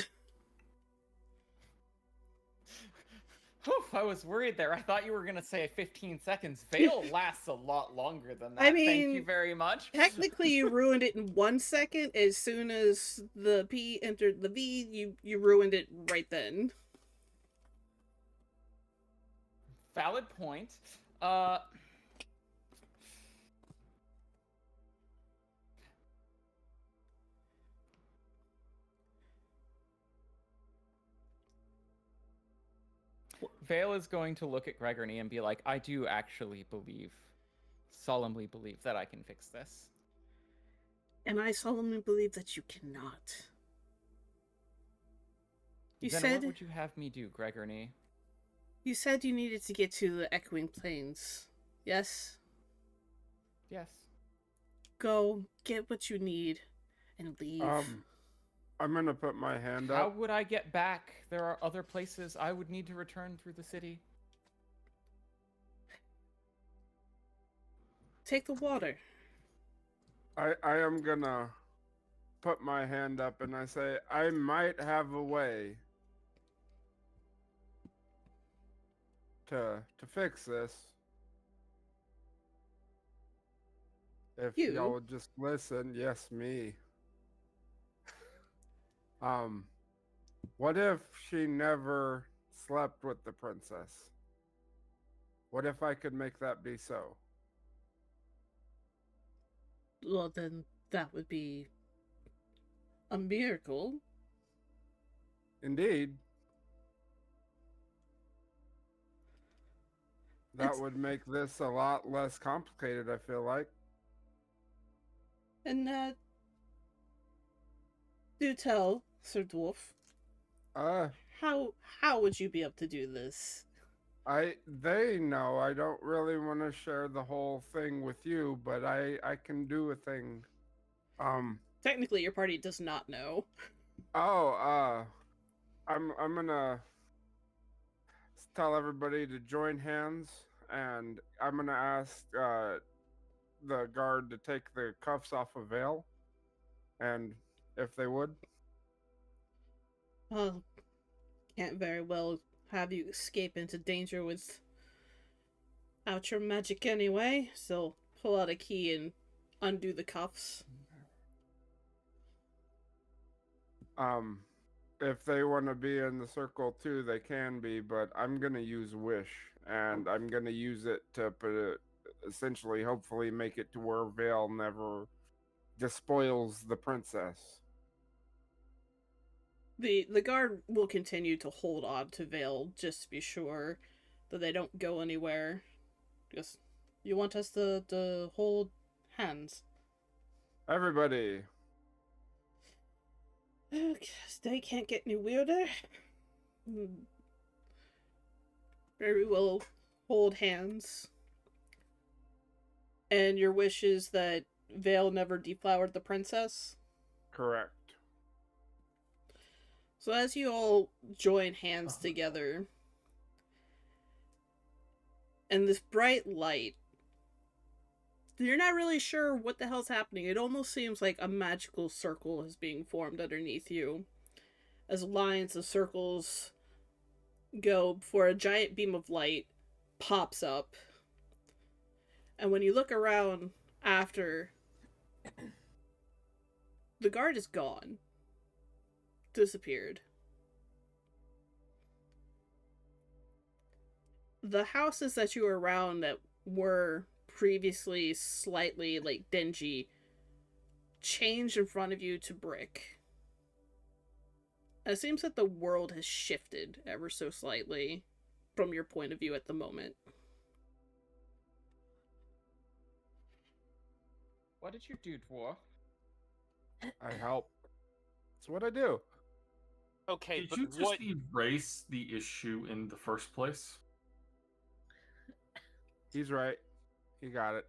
Whew, I was worried there. I thought you were gonna say 15 seconds. Veil lasts a lot longer than that. I Thank you mean, very much. Technically, you ruined it in 1 second. As soon as the P entered the V, you ruined it right then. Valid point. Vale is going to look at Gregory and be like, I do actually solemnly believe that I can fix this. And I solemnly believe that you cannot. You Then said what would you have me do, Gregory? you said you needed to get to the echoing plains. Yes? Yes. Go get what you need and leave. I'm gonna put my hand How up. would I get back? There are other places I would need to return through the city. Take the water. I am gonna put my hand up and I say, I might have a way to fix this. If You? y'all would just listen, yes, me. What if she never slept with the princess? What if I could make that be so? Well, then that would be a miracle. Indeed. That It's- would make this a lot less complicated, I feel like. And do tell, Sir Dwarf, how would you be able to do this? They know I don't really want to share the whole thing with you, but I can do a thing. Technically, your party does not know. I'm gonna tell everybody to join hands, and I'm gonna ask the guard to take the cuffs off of Vale, and if they would. Well, can't very well have you escape into danger without your magic anyway, so pull out a key and undo the cuffs. If they want to be in the circle too, they can be, but I'm gonna use Wish, and I'm gonna use it to put it, essentially, hopefully, make it to where Vale never despoils the princess. The guard will continue to hold on to Vale just to be sure that they don't go anywhere. Because you want us to hold hands. Everybody. They can't get any weirder. Very well, hold hands. And your wish is that Vale never deflowered the princess? Correct. So as you all join hands together, and this bright light, you're not really sure what the hell's happening. It almost seems like a magical circle is being formed underneath you, as lines of circles go before a giant beam of light pops up. And when you look around after, the guard is gone. Disappeared. The houses that you were around that were previously slightly dingy changed in front of you to brick. It seems that the world has shifted ever so slightly from your point of view at the moment. What did you do, Dwarf? I help. That's what I do. Okay, Did but you just what? erase the issue in the first place? He's right. He got it.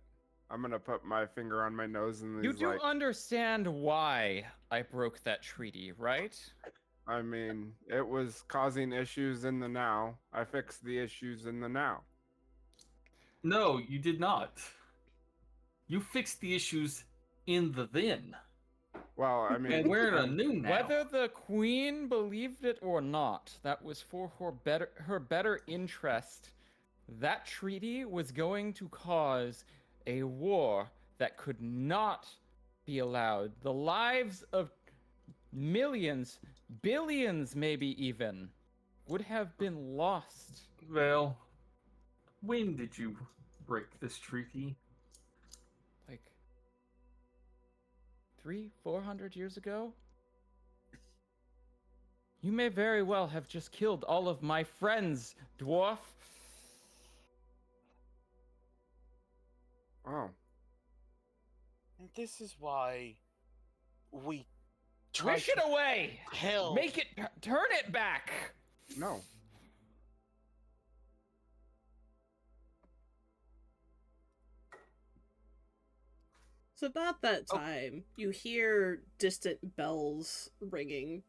I'm gonna put my finger on my nose and You he's do like, understand why I broke that treaty, right? I mean, it was causing issues in the now. I fixed the issues in the now. No, you did not. You fixed the issues in the then. Well, I mean, And we're in a new now. Whether the queen believed it or not, that was for her better interest. That treaty was going to cause a war that could not be allowed. The lives of millions, billions maybe even, would have been lost. Well, when did you break this treaty? Like 300-400 years ago? You may very well have just killed all of my friends, dwarf. oh, And this is why we try Wish it to away! hell. Make it, turn it back! no. So about that time, you hear distant bells ringing.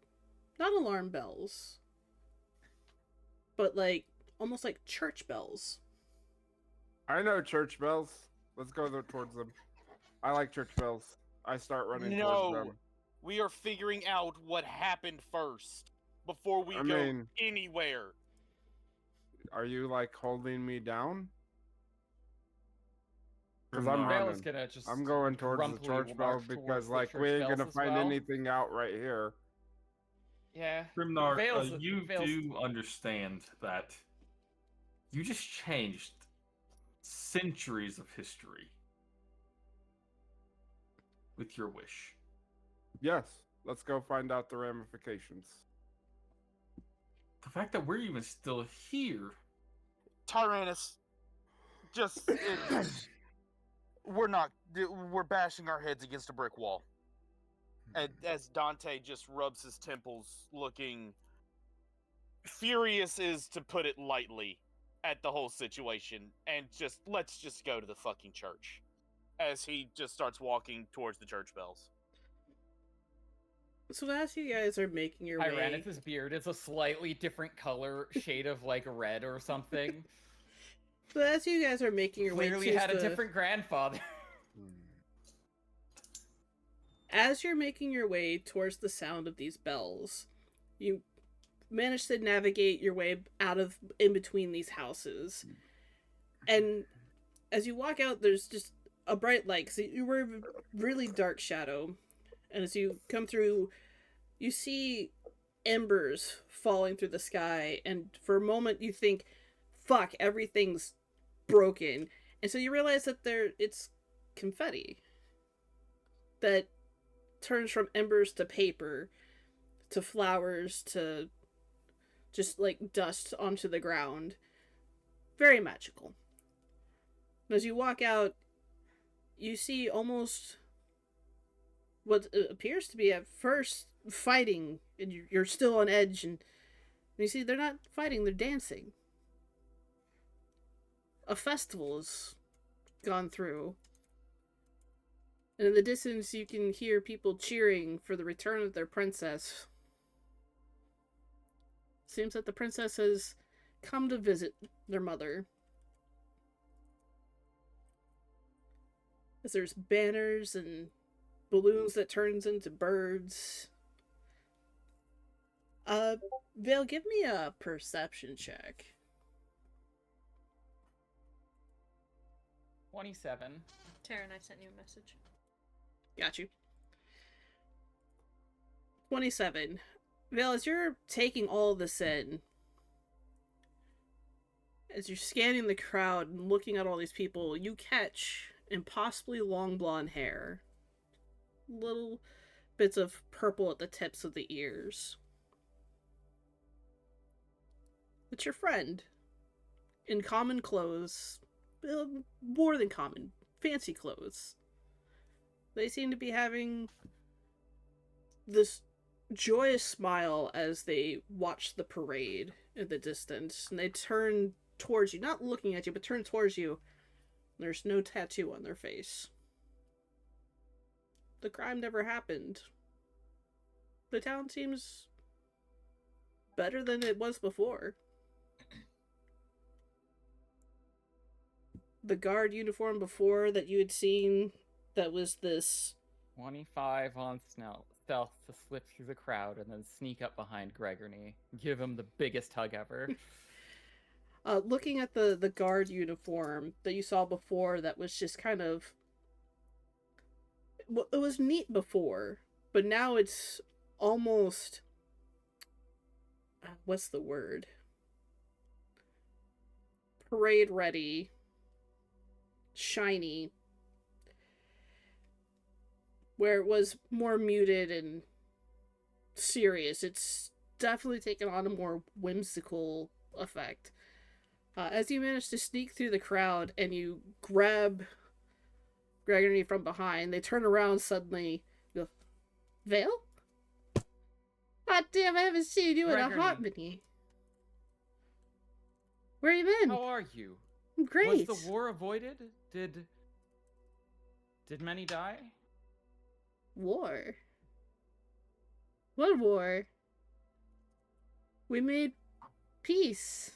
Not alarm bells, but like almost like church bells. I know church bells. Let's go towards them. I like church bells. I start running towards No, them. we are figuring out what happened first before we I go mean- anywhere. Are you like holding me down? Because I'm Grimnar. Vale running. is gonna just I'm going towards the grumpily church bell march because towards the like we church ain't gonna bells as find well. anything out right here. Yeah. Grimnar, Vale's- you Vale's- do understand that you just changed centuries of history with your wish. Yes. Let's go find out the ramifications. The fact that we're even still here. Tyrannus, just we're bashing our heads against a brick wall. As Dante just rubs his temples, looking furious, is to put it lightly, at the whole situation, and let's just go to the fucking church. As he just starts walking towards the church bells. So as you guys are making your way, Tyrannus' beard is a slightly different color, shade of like red or something. so as you guys are making your Clearly way to had a different grandfather. as you're making your way towards the sound of these bells, you manage to navigate your way out of in between these houses. And as you walk out, there's just a bright light, because you were a really dark shadow. And as you come through, you see embers falling through the sky, and for a moment you think, fuck, everything's broken. And so you realize that it's confetti that turns from embers to paper to flowers to just like dust onto the ground. Very magical. And as you walk out, you see almost what appears to be at first fighting, and you're still on edge, and you see they're not fighting, they're dancing. A festival has gone through. And in the distance, you can hear people cheering for the return of their princess. Seems that the princess has come to visit their mother. As there's banners and balloons that turns into birds. Vale, give me a perception check. 27. Taryn, I sent you a message. Got you. 27. Vale, as you're taking all this in, as you're scanning the crowd and looking at all these people, you catch impossibly long blonde hair. Little bits of purple at the tips of the ears. It's your friend. In common clothes. More than common. Fancy clothes. They seem to be having this joyous smile as they watch the parade in the distance. And they turn towards you. Not looking at you, but turn towards you. There's no tattoo on their face. The crime never happened. The town seems better than it was before. The guard uniform before that you had seen, that was this 25 on stealth to slip through the crowd and then sneak up behind Gregory. Give him the biggest hug ever. Looking at the guard uniform that you saw before, that was just kind of... Well, it was neat before, but now it's almost... what's the word? Parade ready. Shiny. Where it was more muted and serious, it's definitely taken on a more whimsical effect. As you manage to sneak through the crowd and you grab Gregory from behind, they turn around suddenly. Go, Vale? God damn, I haven't seen you in a hot minute. Where you been? How are you? Great. Was the war avoided? Did many die? War? What war? We made peace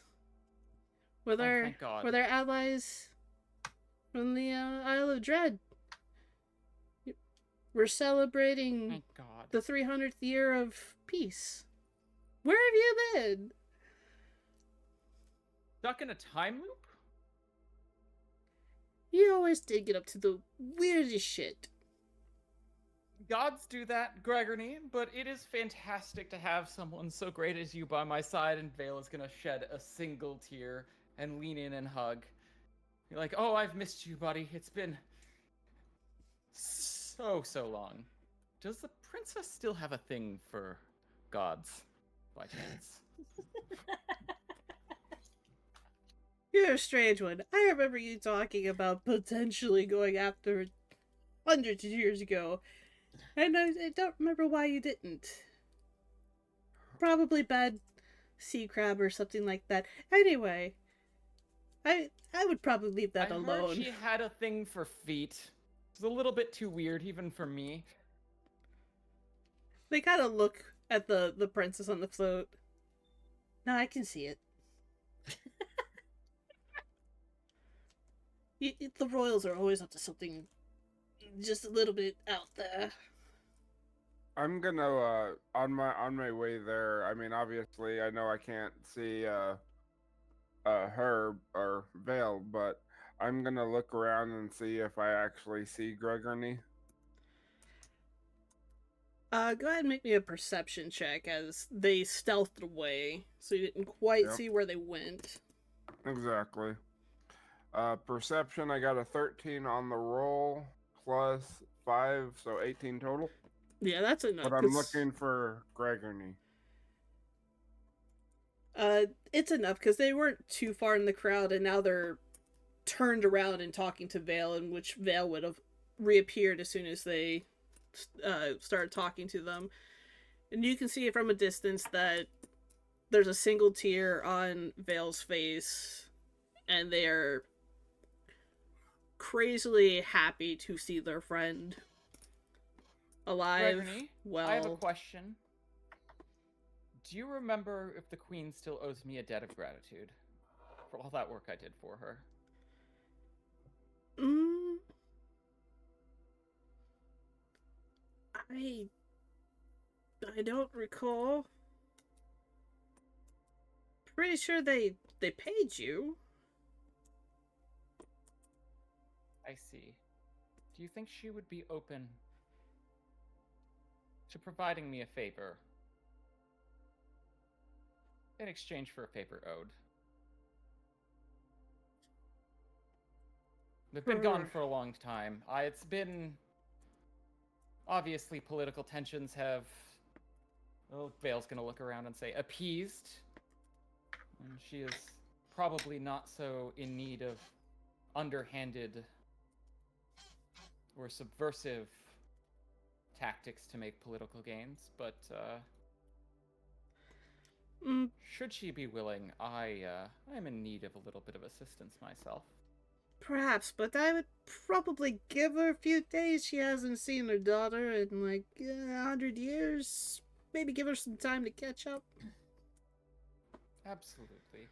with Thank God. with our allies from the Isle of Dread. We're celebrating Thank God. the 300th year of peace. Where have you been? Stuck in a time loop? You always did get up to the weirdest shit. Gods do that, Gregory, but it is fantastic to have someone so great as you by my side, and Vale is gonna shed a single tear and lean in and hug. You're like, oh, I've missed you, buddy. It's been so long. Does the princess still have a thing for gods, by chance? You're a strange one. I remember you talking about potentially going after it hundreds of years ago. And I don't remember why you didn't. Probably bad sea crab or something like that. Anyway, I would probably leave that alone. I heard she had a thing for feet. It's a little bit too weird, even for me. They kind of look at the princess on the float. No, I can see it. The royals are always up to something just a little bit out there. I'm gonna on my way there. I mean, obviously, I know I can't see her or Vale, but I'm gonna look around and see if I actually see Gregory. Go ahead and make me a perception check as they stealthed away, so you didn't quite see where they went. Exactly. Perception, I got a 13 on the roll, plus 5, so 18 total. Yeah, that's enough. But I'm looking for Gregory. It's enough, because they weren't too far in the crowd, and now they're turned around and talking to Vale, in which Vale would have reappeared as soon as they started talking to them. And you can see from a distance that there's a single tear on Vale's face, and they are crazily happy to see their friend alive. Gregory, well, I have a question. Do you remember if the queen still owes me a debt of gratitude for all that work I did for her? I don't recall. Pretty sure they paid you. I see. Do you think she would be open to providing me a favor in exchange for a favor owed? They've been gone for a long time. It's been... Obviously, political tensions have... Well, Vale's gonna look around and say, appeased. And she is probably not so in need of underhanded or subversive tactics to make political gains, but should she be willing, I'm in need of a little bit of assistance myself. Perhaps, but I would probably give her a few days. She hasn't seen her daughter in like 100 years. Maybe give her some time to catch up. Absolutely.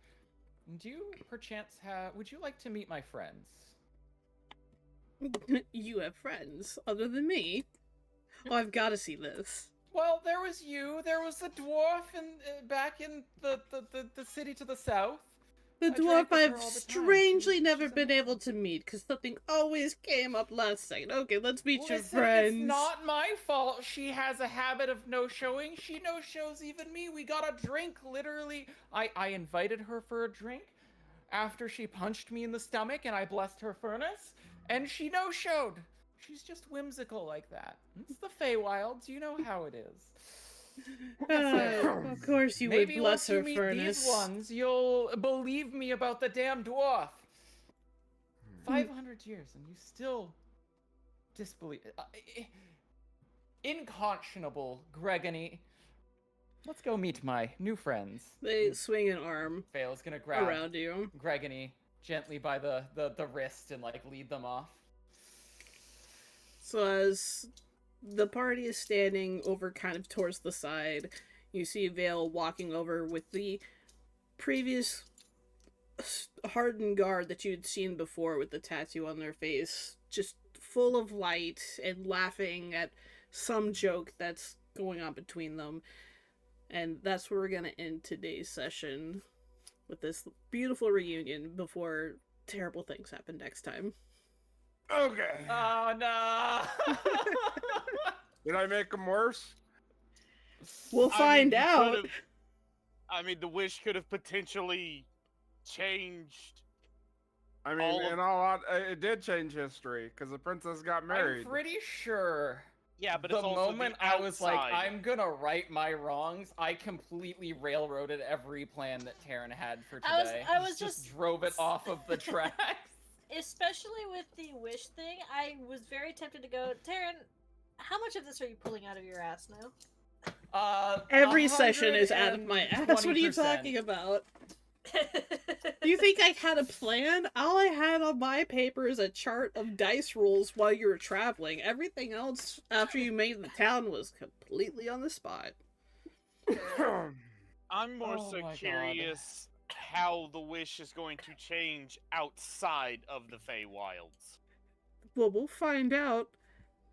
Do you perchance would you like to meet my friends? You have friends other than me? Oh, I've got to see this. Well, there was you. There was the dwarf, back in the city to the south. The I dwarf drank with her I've all the time. strangely never She's been amazing. able to meet because something always came up last second. Okay, let's meet your Listen, friends. it's not my fault. She has a habit of no-showing. She no-shows even me. We got a drink, literally. I invited her for a drink after she punched me in the stomach and I blessed her furnace, and she no-showed. She's just whimsical like that. It's the Feywilds. You know how it is. Of course you Maybe would bless once you her meet furnace. these ones, you'll believe me about the damn dwarf. 500 years and you still disbelieve. Inconscionable, Gregony. Let's go meet my new friends. They swing an arm Fail's gonna grab around you. Gregony gently by the wrist and like lead them off. So as the party is standing over kind of towards the side, you see Vale walking over with the previous hardened guard that you'd seen before with the tattoo on their face, just full of light and laughing at some joke that's going on between them. And that's where we're going to end today's session, with this beautiful reunion before terrible things happen next time. Okay. Oh no! Did I make them worse? We'll find you out. could've- I mean, the wish could have potentially changed. I mean, All of- it did change history because the princess got married. I'm pretty sure. Yeah, but The it's also moment the I was like, outside. I'm gonna right my wrongs, I completely railroaded every plan that Taryn had for today. I was just- drove it off of the tracks. Especially with the wish thing, I was very tempted to go, Taryn, how much of this are you pulling out of your ass now? Every session is out of my ass. What are you 120%. talking about? You think I had a plan? All I had on my paper is a chart of dice rolls while you were traveling. Everything else after you made the town was completely on the spot. I'm more Oh so my God. curious how the wish is going to change outside of the Feywilds. Well, we'll find out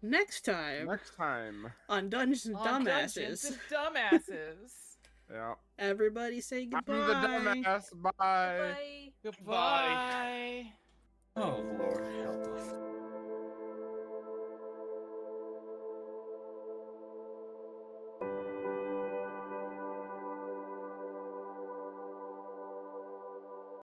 next time Next time. on Dungeons and On Dumbasses. Dungeons and Dumbasses. Yeah. Everybody say goodbye. I'm the dumbass. Bye. Bye. Goodbye. Oh, Lord, help us.